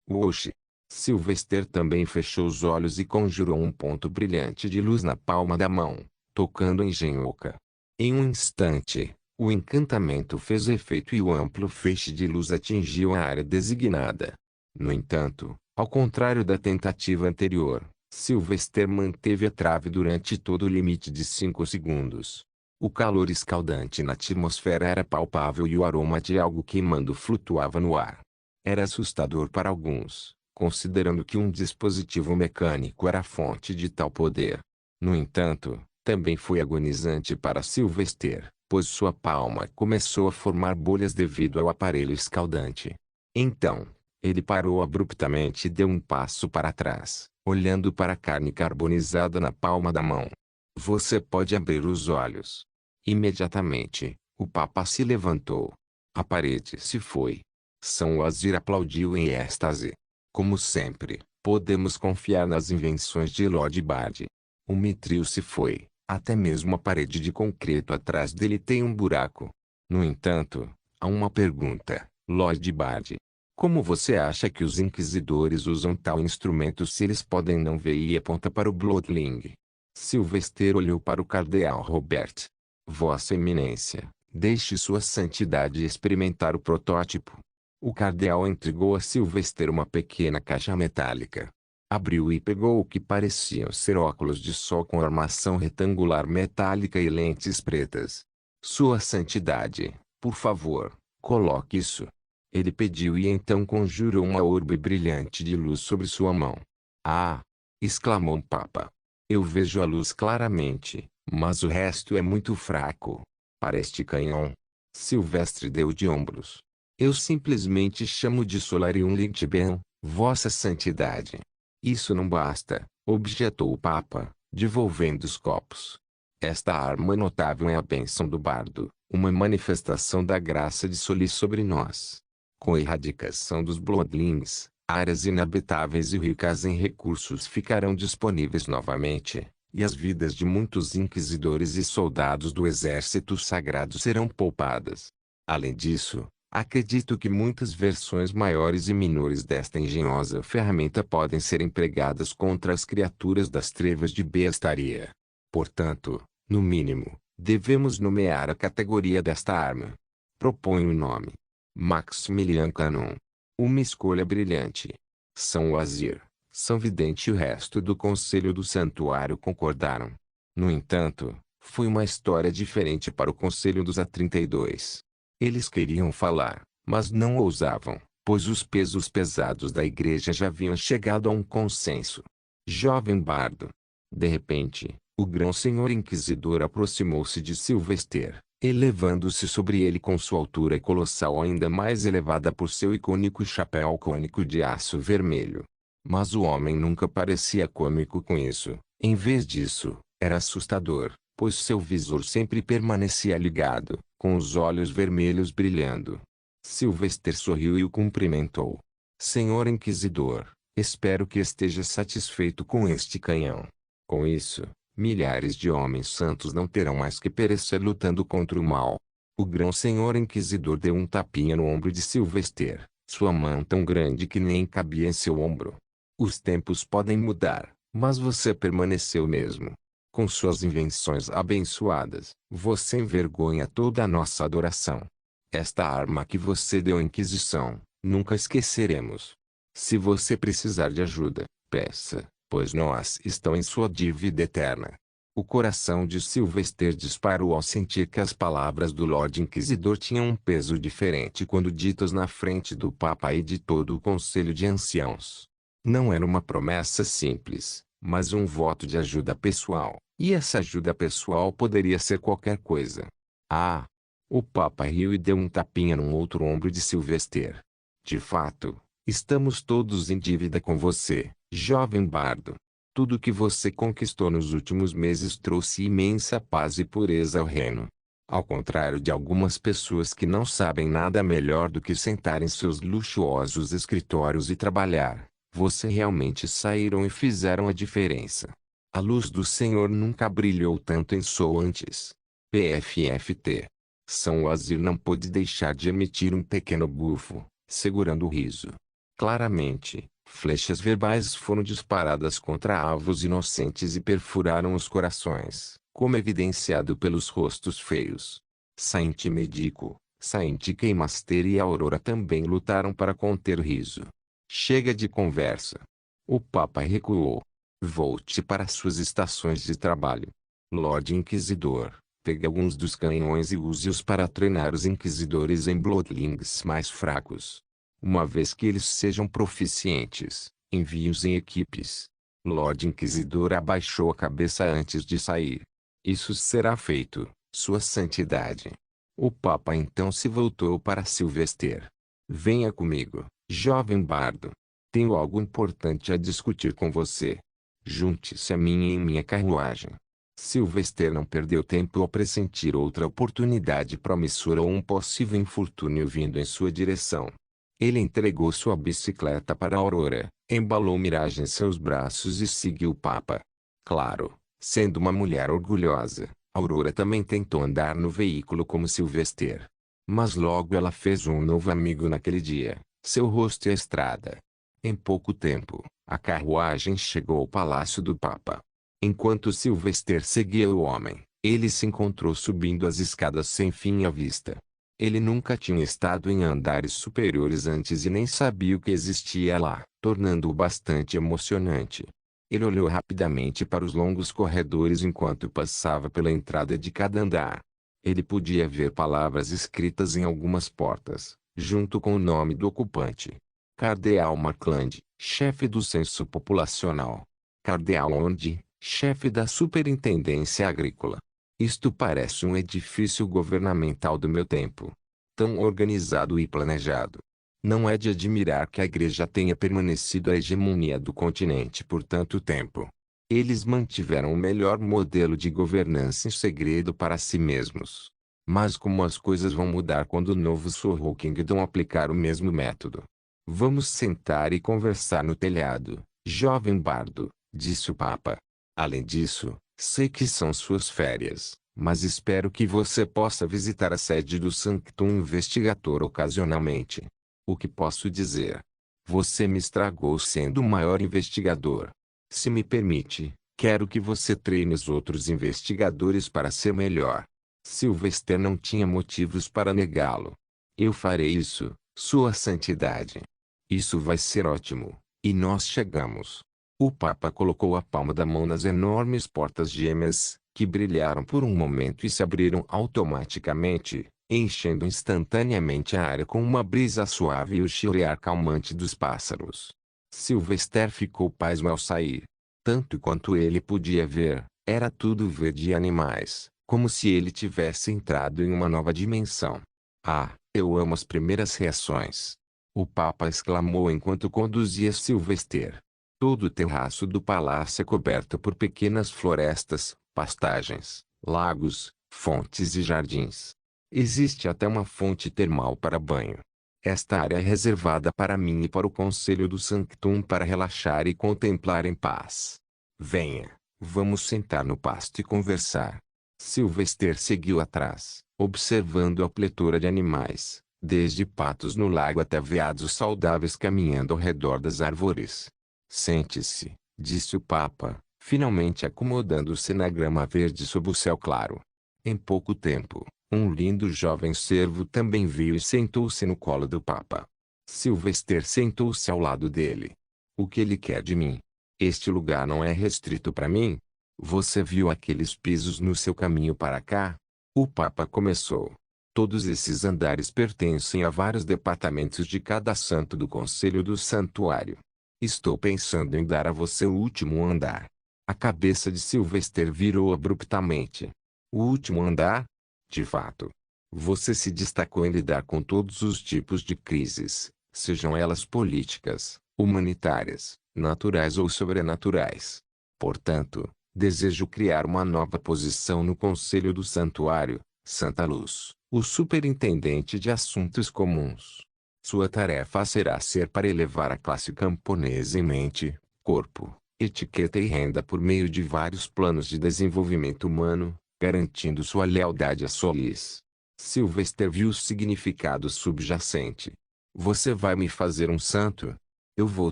Woshi. Sylvester também fechou os olhos e conjurou um ponto brilhante de luz na palma da mão, tocando em Genyoka. Em um instante, o encantamento fez efeito e o amplo feixe de luz atingiu a área designada. No entanto, ao contrário da tentativa anterior, Sylvester manteve a trave durante todo o limite de 5 segundos. O calor escaldante na atmosfera era palpável e o aroma de algo queimando flutuava no ar. Era assustador para alguns, considerando que um dispositivo mecânico era a fonte de tal poder. No entanto, também foi agonizante para Sylvester, pois sua palma começou a formar bolhas devido ao aparelho escaldante. Então, ele parou abruptamente e deu um passo para trás, olhando para a carne carbonizada na palma da mão. Você pode abrir os olhos. Imediatamente, o Papa se levantou. A parede se foi. São Wazir aplaudiu em êxtase. Como sempre, podemos confiar nas invenções de Lord Bard. O Mithril se foi. Até mesmo a parede de concreto atrás dele tem um buraco. No entanto, há uma pergunta, Lord Bard. Como você acha que os inquisidores usam tal instrumento se eles podem não ver e aponta para o Bloodling? Sylvester olhou para o cardeal Robert. Vossa Eminência, deixe sua santidade experimentar o protótipo. O cardeal entregou a Sylvester uma pequena caixa metálica. Abriu e pegou o que pareciam ser óculos de sol com armação retangular metálica e lentes pretas. Sua santidade, por favor, coloque isso. Ele pediu e então conjurou uma orbe brilhante de luz sobre sua mão. Ah! Exclamou o Papa. Eu vejo a luz claramente, mas o resto é muito fraco. Para este canhão. Silvestre deu de ombros. Eu simplesmente chamo de Solarium Lichtben, Vossa Santidade. Isso não basta, objetou o Papa, devolvendo os copos. Esta arma notável é a bênção do bardo, uma manifestação da graça de Soli sobre nós. Com a erradicação dos Bloodlings, áreas inabitáveis e ricas em recursos ficarão disponíveis novamente, e as vidas de muitos inquisidores e soldados do exército sagrado serão poupadas. Além disso, acredito que muitas versões maiores e menores desta engenhosa ferramenta podem ser empregadas contra as criaturas das trevas de bestaria. Portanto, no mínimo, devemos nomear a categoria desta arma. Proponho o nome. Maximilian Canon. Uma escolha brilhante. São Wazir, São Vidente e o resto do Conselho do Santuário concordaram. No entanto, foi uma história diferente para o Conselho dos A32. Eles queriam falar, mas não ousavam, pois os pesos pesados da igreja já haviam chegado a um consenso. Jovem bardo. De repente, o grão-senhor inquisidor aproximou-se de Sylvester, elevando-se sobre ele com sua altura colossal ainda mais elevada por seu icônico chapéu cônico de aço vermelho. Mas o homem nunca parecia cômico com isso. Em vez disso, era assustador, pois seu visor sempre permanecia ligado, com os olhos vermelhos brilhando. Sylvester sorriu e o cumprimentou. Senhor Inquisidor, espero que esteja satisfeito com este canhão. Com isso, milhares de homens santos não terão mais que perecer lutando contra o mal. O grão-senhor inquisidor deu um tapinha no ombro de Sylvester, sua mão tão grande que nem cabia em seu ombro. Os tempos podem mudar, mas você permaneceu o mesmo. Com suas invenções abençoadas, você envergonha toda a nossa adoração. Esta arma que você deu à Inquisição, nunca esqueceremos. Se você precisar de ajuda, peça, pois nós estamos em sua dívida eterna. O coração de Sylvester disparou ao sentir que as palavras do Lorde Inquisidor tinham um peso diferente quando ditas na frente do Papa e de todo o Conselho de Anciãos. Não era uma promessa simples, mas um voto de ajuda pessoal, e essa ajuda pessoal poderia ser qualquer coisa. Ah! O Papa riu e deu um tapinha no outro ombro de Sylvester. De fato, estamos todos em dívida com você, jovem bardo. Tudo que você conquistou nos últimos meses trouxe imensa paz e pureza ao reino. Ao contrário de algumas pessoas que não sabem nada melhor do que sentar em seus luxuosos escritórios e trabalhar, você realmente saíram e fizeram a diferença. A luz do Senhor nunca brilhou tanto em Soul antes. PFFT. São Wazir não pôde deixar de emitir um pequeno bufo, segurando o riso. Claramente, flechas verbais foram disparadas contra alvos inocentes e perfuraram os corações, como evidenciado pelos rostos feios. Saint Medico, Saint Keymaster e Aurora também lutaram para conter o riso. Chega de conversa. O Papa recuou. Volte para suas estações de trabalho. Lorde Inquisidor, pegue alguns dos canhões e use-os para treinar os inquisidores em Bloodlings mais fracos. Uma vez que eles sejam proficientes, envie-os em equipes. Lorde Inquisidor abaixou a cabeça antes de sair. Isso será feito, Sua Santidade. O Papa então se voltou para Sylvester. Venha comigo, jovem bardo. Tenho algo importante a discutir com você. Junte-se a mim em minha carruagem. Sylvester não perdeu tempo ao pressentir outra oportunidade promissora ou um possível infortúnio vindo em sua direção. Ele entregou sua bicicleta para Aurora, embalou Mirage em seus braços e seguiu o Papa. Claro, sendo uma mulher orgulhosa, Aurora também tentou andar no veículo como Sylvester. Mas logo ela fez um novo amigo naquele dia, seu rosto e a estrada. Em pouco tempo, a carruagem chegou ao palácio do Papa. Enquanto Sylvester seguia o homem, ele se encontrou subindo as escadas sem fim à vista. Ele nunca tinha estado em andares superiores antes e nem sabia o que existia lá, tornando-o bastante emocionante. Ele olhou rapidamente para os longos corredores enquanto passava pela entrada de cada andar. Ele podia ver palavras escritas em algumas portas, junto com o nome do ocupante. Cardeal Markland, chefe do censo populacional. Cardeal Onde, chefe da superintendência agrícola. Isto parece um edifício governamental do meu tempo. Tão organizado e planejado. Não é de admirar que a igreja tenha permanecido à hegemonia do continente por tanto tempo. Eles mantiveram o melhor modelo de governança em segredo para si mesmos. Mas como as coisas vão mudar quando o novo Soul Kingdom aplicar o mesmo método? Vamos sentar e conversar no telhado, jovem bardo, disse o Papa. Além disso, sei que são suas férias, mas espero que você possa visitar a sede do Sanctum Investigator ocasionalmente. O que posso dizer? Você me estragou sendo o maior investigador. Se me permite, quero que você treine os outros investigadores para ser melhor. Sylvester não tinha motivos para negá-lo. Eu farei isso, Sua Santidade. Isso vai ser ótimo, e nós chegamos. O Papa colocou a palma da mão nas enormes portas gêmeas, que brilharam por um momento e se abriram automaticamente, enchendo instantaneamente a área com uma brisa suave e o chilrear calmante dos pássaros. Sylvester ficou pasmo ao sair. Tanto quanto ele podia ver, era tudo verde e animais, como se ele tivesse entrado em uma nova dimensão. Ah, eu amo as primeiras reações. O Papa exclamou enquanto conduzia Sylvester. Todo o terraço do palácio é coberto por pequenas florestas, pastagens, lagos, fontes e jardins. Existe até uma fonte termal para banho. Esta área é reservada para mim e para o Conselho do Sanctum para relaxar e contemplar em paz. Venha, vamos sentar no pasto e conversar. Sylvester seguiu atrás, observando a pletora de animais, desde patos no lago até veados saudáveis caminhando ao redor das árvores. Sente-se, disse o Papa, finalmente acomodando-se na grama verde sob o céu claro. Em pouco tempo, um lindo jovem servo também veio e sentou-se no colo do Papa. Sylvester sentou-se ao lado dele. O que ele quer de mim? Este lugar não é restrito para mim? Você viu aqueles pisos no seu caminho para cá? O Papa começou. Todos esses andares pertencem a vários departamentos de cada santo do Conselho do Santuário. Estou pensando em dar a você o último andar. A cabeça de Sylvester virou abruptamente. O último andar? De fato. Você se destacou em lidar com todos os tipos de crises, sejam elas políticas, humanitárias, naturais ou sobrenaturais. Portanto, desejo criar uma nova posição no Conselho do Santuário, Santa Luz, o superintendente de assuntos comuns. Sua tarefa será ser para elevar a classe camponesa em mente, corpo, etiqueta e renda por meio de vários planos de desenvolvimento humano, garantindo sua lealdade a Solis. Sylvester viu o significado subjacente. Você vai me fazer um santo? Eu vou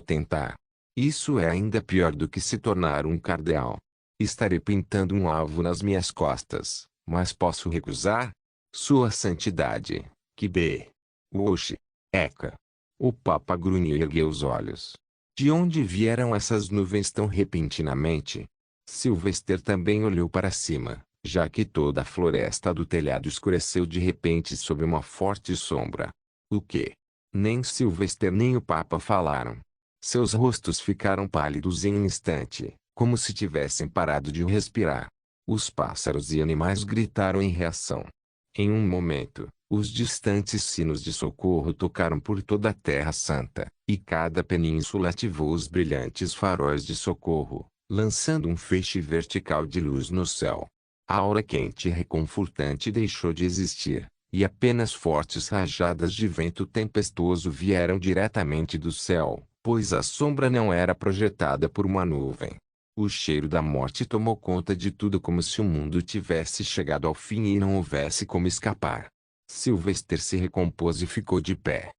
tentar. Isso é ainda pior do que se tornar um cardeal. Estarei pintando um alvo nas minhas costas, mas posso recusar? Sua Santidade, que B. Oxe. Eca. O Papa grunhiu e ergueu os olhos. De onde vieram essas nuvens tão repentinamente? Sylvester também olhou para cima, já que toda a floresta do telhado escureceu de repente sob uma forte sombra. O quê? Nem Sylvester nem o Papa falaram. Seus rostos ficaram pálidos em um instante, como se tivessem parado de respirar. Os pássaros e animais gritaram em reação. Em um momento, os distantes sinos de socorro tocaram por toda a Terra Santa, e cada península ativou os brilhantes faróis de socorro, lançando um feixe vertical de luz no céu. A aura quente e reconfortante deixou de existir, e apenas fortes rajadas de vento tempestuoso vieram diretamente do céu, pois a sombra não era projetada por uma nuvem. O cheiro da morte tomou conta de tudo como se o mundo tivesse chegado ao fim e não houvesse como escapar. Sylvester se recompôs e ficou de pé.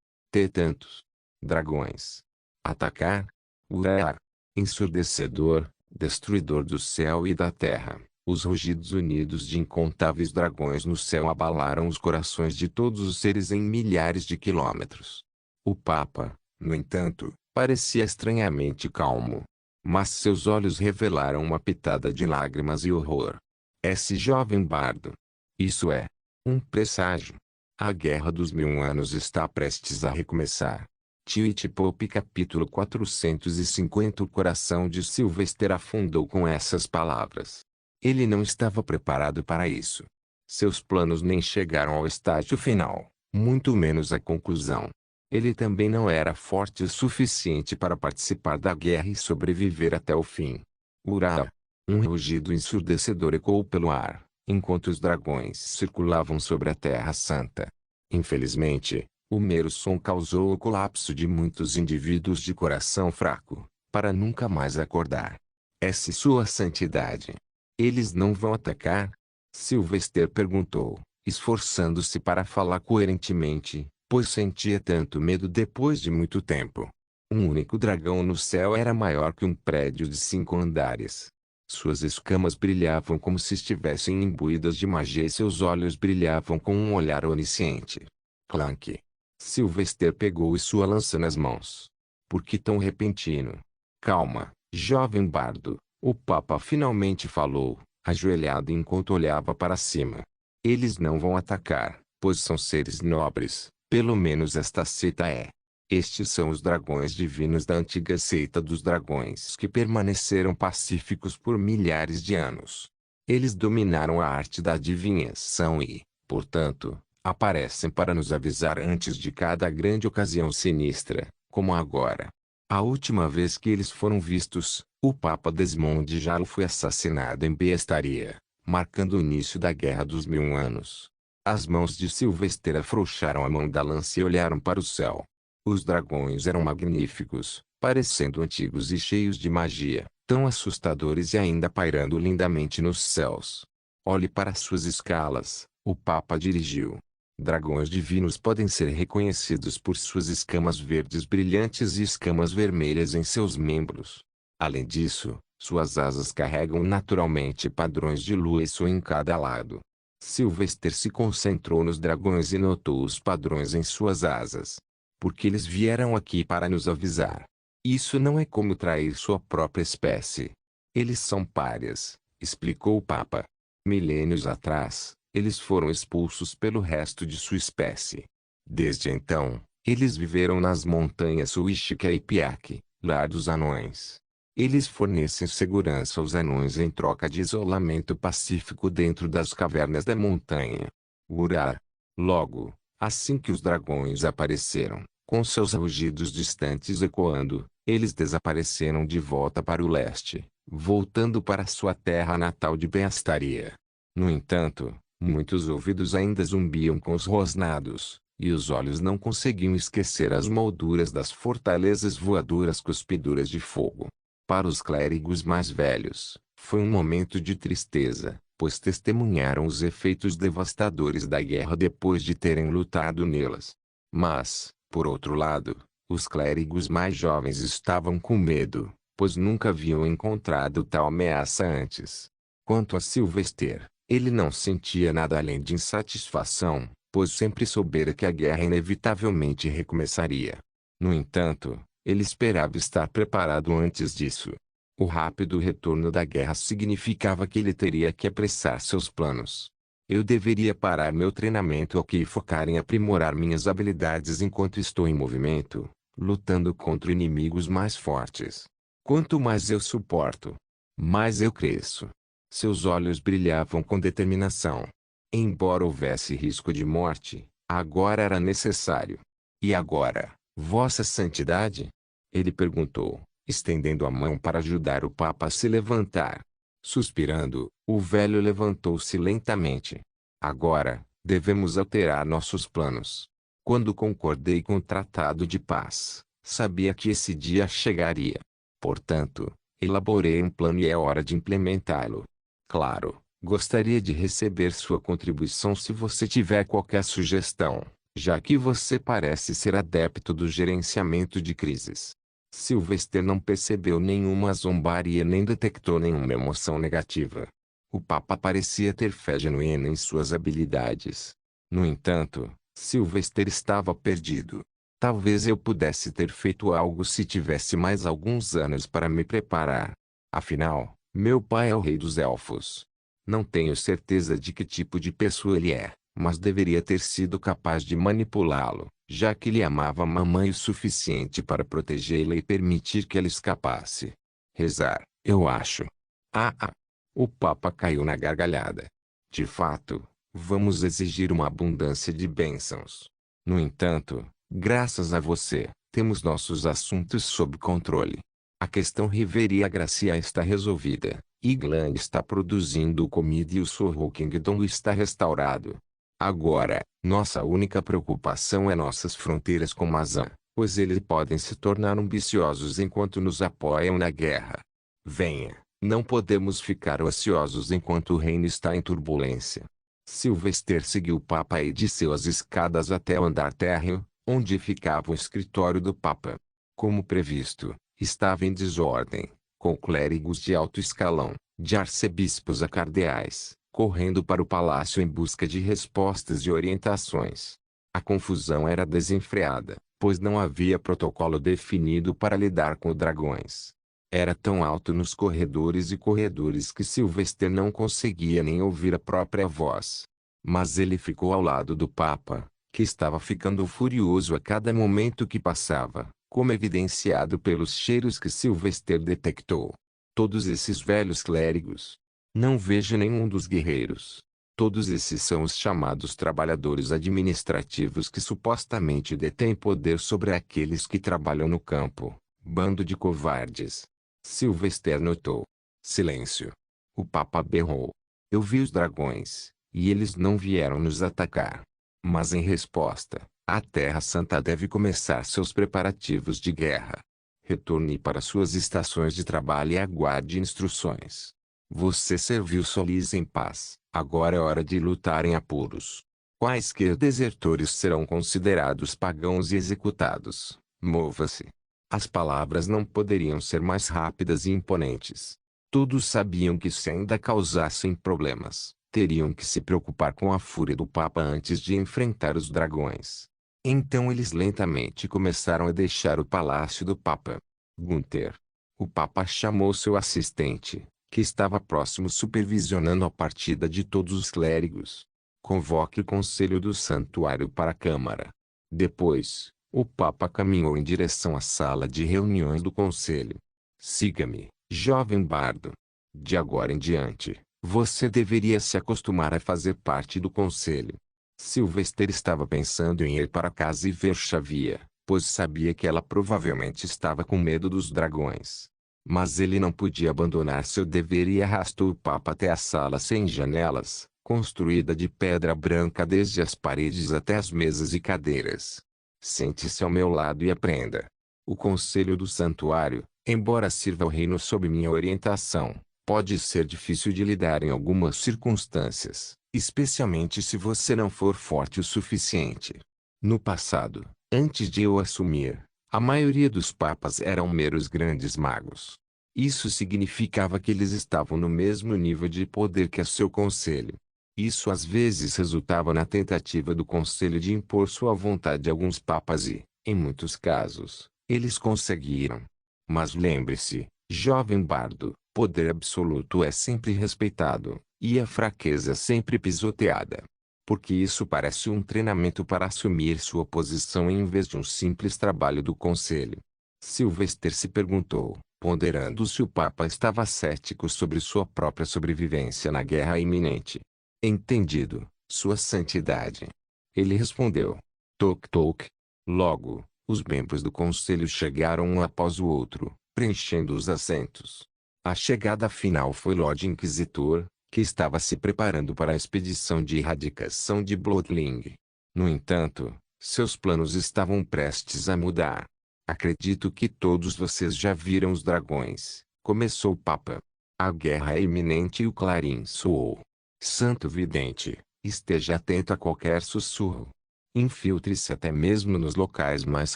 Tantos dragões. Atacar? Urar. Ensurdecedor, destruidor do céu e da terra. Os rugidos unidos de incontáveis dragões no céu abalaram os corações de todos os seres em milhares de quilômetros. O Papa, no entanto, parecia estranhamente calmo. Mas seus olhos revelaram uma pitada de lágrimas e horror. Esse jovem bardo. Isso é um presságio. A Guerra dos 1000 Anos está prestes a recomeçar. Twitch Pop capítulo 450. O coração de Sylvester afundou com essas palavras. Ele não estava preparado para isso. Seus planos nem chegaram ao estágio final, muito menos à conclusão. Ele também não era forte o suficiente para participar da guerra e sobreviver até o fim. Urá! Um rugido ensurdecedor ecoou pelo ar, enquanto os dragões circulavam sobre a Terra Santa. Infelizmente, o mero som causou o colapso de muitos indivíduos de coração fraco, para nunca mais acordar. Essa é Sua Santidade. Eles não vão atacar? Sylvester perguntou, esforçando-se para falar coerentemente, pois sentia tanto medo depois de muito tempo. Um único dragão no céu era maior que um prédio de 5 andares. Suas escamas brilhavam como se estivessem imbuídas de magia e seus olhos brilhavam com um olhar onisciente. Clank. Sylvester pegou sua lança nas mãos. Por que tão repentino? Calma, jovem bardo, o Papa finalmente falou, ajoelhado enquanto olhava para cima. Eles não vão atacar, pois são seres nobres, pelo menos esta seita é. Estes são os dragões divinos da antiga seita dos dragões que permaneceram pacíficos por milhares de anos. Eles dominaram a arte da adivinhação e, portanto, aparecem para nos avisar antes de cada grande ocasião sinistra, como agora. A última vez que eles foram vistos, o Papa Desmond Jarl foi assassinado em Bestiaria, marcando o início da Guerra dos 1000 Anos. As mãos de Sylvester afrouxaram a mão da lança e olharam para o céu. Os dragões eram magníficos, parecendo antigos e cheios de magia, tão assustadores e ainda pairando lindamente nos céus. Olhe para suas escalas, o Papa dirigiu. Dragões divinos podem ser reconhecidos por suas escamas verdes brilhantes e escamas vermelhas em seus membros. Além disso, suas asas carregam naturalmente padrões de lua e sol em cada lado. Sylvester se concentrou nos dragões e notou os padrões em suas asas. Porque eles vieram aqui para nos avisar. Isso não é como trair sua própria espécie. Eles são párias, explicou o Papa. Milênios atrás, eles foram expulsos pelo resto de sua espécie. Desde então, eles viveram nas montanhas Uishika e Piak, lar dos anões. Eles fornecem segurança aos anões em troca de isolamento pacífico dentro das cavernas da montanha. Urá. Logo, assim que os dragões apareceram, com seus rugidos distantes ecoando, eles desapareceram de volta para o leste, voltando para sua terra natal de Bestiaria. No entanto, muitos ouvidos ainda zumbiam com os rosnados, e os olhos não conseguiam esquecer as molduras das fortalezas voadoras cuspiduras de fogo. Para os clérigos mais velhos, foi um momento de tristeza, pois testemunharam os efeitos devastadores da guerra depois de terem lutado nelas. Mas, por outro lado, os clérigos mais jovens estavam com medo, pois nunca haviam encontrado tal ameaça antes. Quanto a Sylvester, ele não sentia nada além de insatisfação, pois sempre soubera que a guerra inevitavelmente recomeçaria. No entanto, ele esperava estar preparado antes disso. O rápido retorno da guerra significava que ele teria que apressar seus planos. Eu deveria parar meu treinamento aqui e focar em aprimorar minhas habilidades enquanto estou em movimento, lutando contra inimigos mais fortes. Quanto mais eu suporto, mais eu cresço. Seus olhos brilhavam com determinação. Embora houvesse risco de morte, agora era necessário. E agora, Vossa Santidade? Ele perguntou, estendendo a mão para ajudar o Papa a se levantar. Suspirando, o velho levantou-se lentamente. Agora, devemos alterar nossos planos. Quando concordei com o Tratado de Paz, sabia que esse dia chegaria. Portanto, elaborei um plano e é hora de implementá-lo. Claro, gostaria de receber sua contribuição se você tiver qualquer sugestão, já que você parece ser adepto do gerenciamento de crises. Sylvester não percebeu nenhuma zombaria nem detectou nenhuma emoção negativa. O Papa parecia ter fé genuína em suas habilidades. No entanto, Sylvester estava perdido. Talvez eu pudesse ter feito algo se tivesse mais alguns anos para me preparar. Afinal, meu pai é o rei dos elfos. Não tenho certeza de que tipo de pessoa ele é, mas deveria ter sido capaz de manipulá-lo, já que ele amava a mamãe o suficiente para protegê-la e permitir que ela escapasse. Rezar, eu acho. Ah! O Papa caiu na gargalhada. De fato, vamos exigir uma abundância de bênçãos. No entanto, graças a você, temos nossos assuntos sob controle. A questão Riveria Gracia está resolvida, Iglan está produzindo comida e o Sorro Kingdom está restaurado. Agora, nossa única preocupação é nossas fronteiras com Mazan, pois eles podem se tornar ambiciosos enquanto nos apoiam na guerra. Venha, não podemos ficar ociosos enquanto o reino está em turbulência. Sylvester seguiu o Papa e desceu as escadas até o andar térreo, onde ficava o escritório do Papa. Como previsto, estava em desordem, com clérigos de alto escalão, de arcebispos a cardeais, correndo para o palácio em busca de respostas e orientações. A confusão era desenfreada, pois não havia protocolo definido para lidar com dragões. Era tão alto nos corredores e corredores que Sylvester não conseguia nem ouvir a própria voz. Mas ele ficou ao lado do Papa, que estava ficando furioso a cada momento que passava, como evidenciado pelos cheiros que Sylvester detectou. Todos esses velhos clérigos. Não vejo nenhum dos guerreiros. Todos esses são os chamados trabalhadores administrativos que supostamente detêm poder sobre aqueles que trabalham no campo. Bando de covardes. Sylvester notou. Silêncio. O Papa berrou. Eu vi os dragões, e eles não vieram nos atacar. Mas em resposta, a Terra Santa deve começar seus preparativos de guerra. Retorne para suas estações de trabalho e aguarde instruções. Você serviu Solis em paz, agora é hora de lutar em apuros. Quaisquer desertores serão considerados pagãos e executados. Mova-se. As palavras não poderiam ser mais rápidas e imponentes. Todos sabiam que se ainda causassem problemas, teriam que se preocupar com a fúria do Papa antes de enfrentar os dragões. Então eles lentamente começaram a deixar o palácio do Papa. Gunther. O Papa chamou seu assistente, que estava próximo supervisionando a partida de todos os clérigos. Convoque o conselho do santuário para a Câmara. Depois, o Papa caminhou em direção à sala de reuniões do conselho. Siga-me, jovem bardo. De agora em diante, você deveria se acostumar a fazer parte do conselho. Sylvester estava pensando em ir para casa e ver Xavier, pois sabia que ela provavelmente estava com medo dos dragões. Mas ele não podia abandonar seu dever e arrastou o Papa até a sala sem janelas, construída de pedra branca desde as paredes até as mesas e cadeiras. Sente-se ao meu lado e aprenda. O conselho do santuário, Embora sirva ao reino sob minha orientação, pode ser difícil de lidar em algumas circunstâncias, especialmente se você não for forte o suficiente. No passado, antes de eu assumir, a maioria dos papas eram meros grandes magos. Isso significava que eles estavam no mesmo nível de poder que seu conselho. Isso às vezes resultava na tentativa do conselho de impor sua vontade a alguns papas e, em muitos casos, eles conseguiram. Mas lembre-se, jovem bardo, poder absoluto é sempre respeitado, e a fraqueza sempre pisoteada. Porque isso parece um treinamento para assumir sua posição em vez de um simples trabalho do conselho. Sylvester se perguntou, ponderando se o Papa estava cético sobre sua própria sobrevivência na guerra iminente. Entendido, Sua Santidade. Ele respondeu. Toc toc. Logo, os membros do conselho chegaram um após o outro, preenchendo os assentos. A chegada final foi Lord Inquisitor, que estava se preparando para a expedição de erradicação de Bloodling. No entanto, seus planos estavam prestes a mudar. Acredito que todos vocês já viram os dragões, começou o Papa. A guerra é iminente e o clarim soou. Santo Vidente, esteja atento a qualquer sussurro. Infiltre-se até mesmo nos locais mais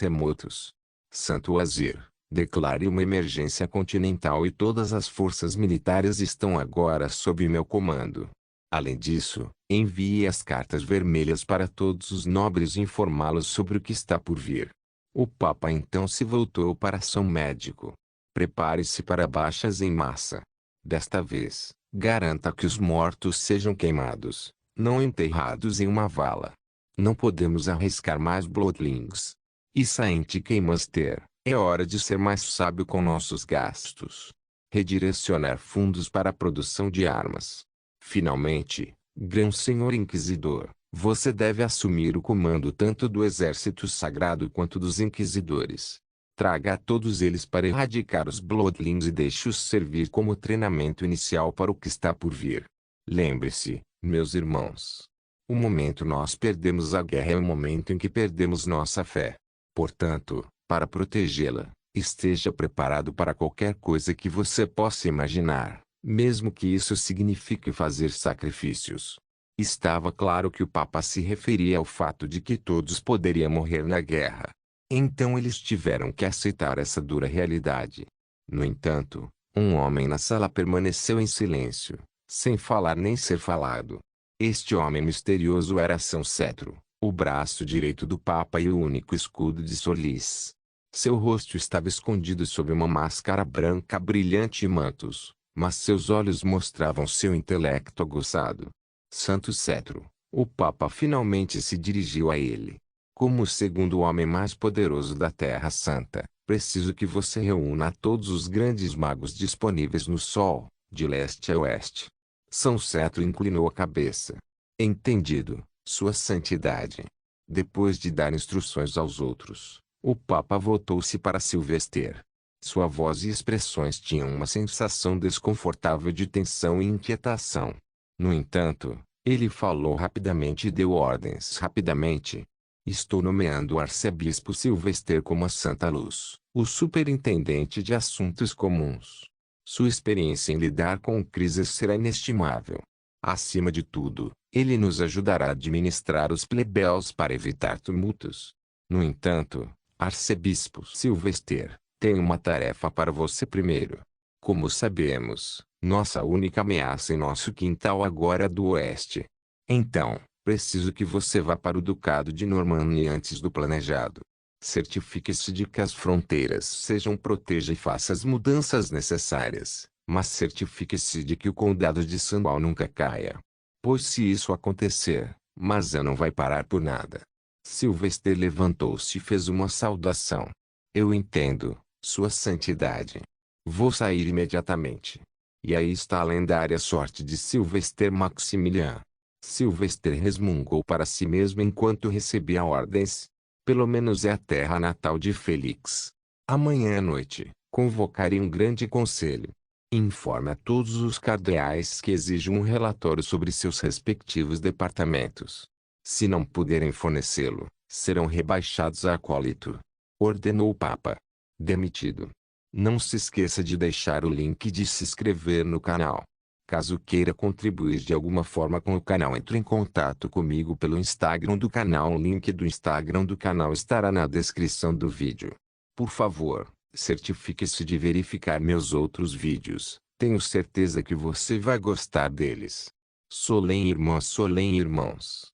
remotos. Santo Azir, declare uma emergência continental e todas as forças militares estão agora sob meu comando. Além disso, envie as cartas vermelhas para todos os nobres e informá-los sobre o que está por vir. O Papa então se voltou para São Médico. Prepare-se para baixas em massa. Desta vez, garanta que os mortos sejam queimados, não enterrados em uma vala. Não podemos arriscar mais Bloodlings. E Saint Queimaster, é hora de ser mais sábio com nossos gastos. Redirecionar fundos para a produção de armas. Finalmente, Grão Senhor Inquisidor, você deve assumir o comando tanto do Exército Sagrado quanto dos Inquisidores. Traga a todos eles para erradicar os Bloodlings e deixe-os servir como treinamento inicial para o que está por vir. Lembre-se, meus irmãos. O momento nós perdemos a guerra é o momento em que perdemos nossa fé. Portanto, para protegê-la, esteja preparado para qualquer coisa que você possa imaginar, mesmo que isso signifique fazer sacrifícios. Estava claro que o Papa se referia ao fato de que todos poderiam morrer na guerra. Então eles tiveram que aceitar essa dura realidade. No entanto, um homem na sala permaneceu em silêncio, sem falar nem ser falado. Este homem misterioso era São Cetro, o braço direito do Papa e o único escudo de Solis. Seu rosto estava escondido sob uma máscara branca brilhante e mantos, mas seus olhos mostravam seu intelecto aguçado. Santo Cetro, o Papa finalmente se dirigiu a ele. Como o segundo homem mais poderoso da Terra Santa, preciso que você reúna todos os grandes magos disponíveis no Sol, de leste a oeste. São Cetro inclinou a cabeça. Entendido, Sua Santidade. Depois de dar instruções aos outros, o Papa voltou-se para Sylvester. Sua voz e expressões tinham uma sensação desconfortável de tensão e inquietação. No entanto, ele falou rapidamente e deu ordens rapidamente. Estou nomeando o arcebispo Sylvester como a Santa Luz, o superintendente de assuntos comuns. Sua experiência em lidar com crises será inestimável. Acima de tudo, ele nos ajudará a administrar os plebeus para evitar tumultos. No entanto, arcebispo Sylvester, tenho uma tarefa para você primeiro. Como sabemos, nossa única ameaça em nosso quintal agora é do oeste. Então, preciso que você vá para o Ducado de Normandia antes do planejado. Certifique-se de que as fronteiras sejam proteja e faça as mudanças necessárias, mas certifique-se de que o Condado de Sandwell nunca caia. Pois se isso acontecer, Mazan não vai parar por nada. Sylvester levantou-se e fez uma saudação. Eu entendo, Sua Santidade. Vou sair imediatamente. E aí está a lendária sorte de Sylvester Maximilian. Sylvester resmungou para si mesmo enquanto recebia ordens. Pelo menos é a terra natal de Félix. Amanhã à noite, convocarei um grande conselho. Informe a todos os cardeais que exijam um relatório sobre seus respectivos departamentos. Se não puderem fornecê-lo, serão rebaixados a acólito. Ordenou o Papa. Demitido. Não se esqueça de deixar o link de se inscrever no canal. Caso queira contribuir de alguma forma com o canal, entre em contato comigo pelo Instagram do canal. O link do Instagram do canal estará na descrição do vídeo. Por favor, certifique-se de verificar meus outros vídeos. Tenho certeza que você vai gostar deles. Solém irmãs, solém irmãos.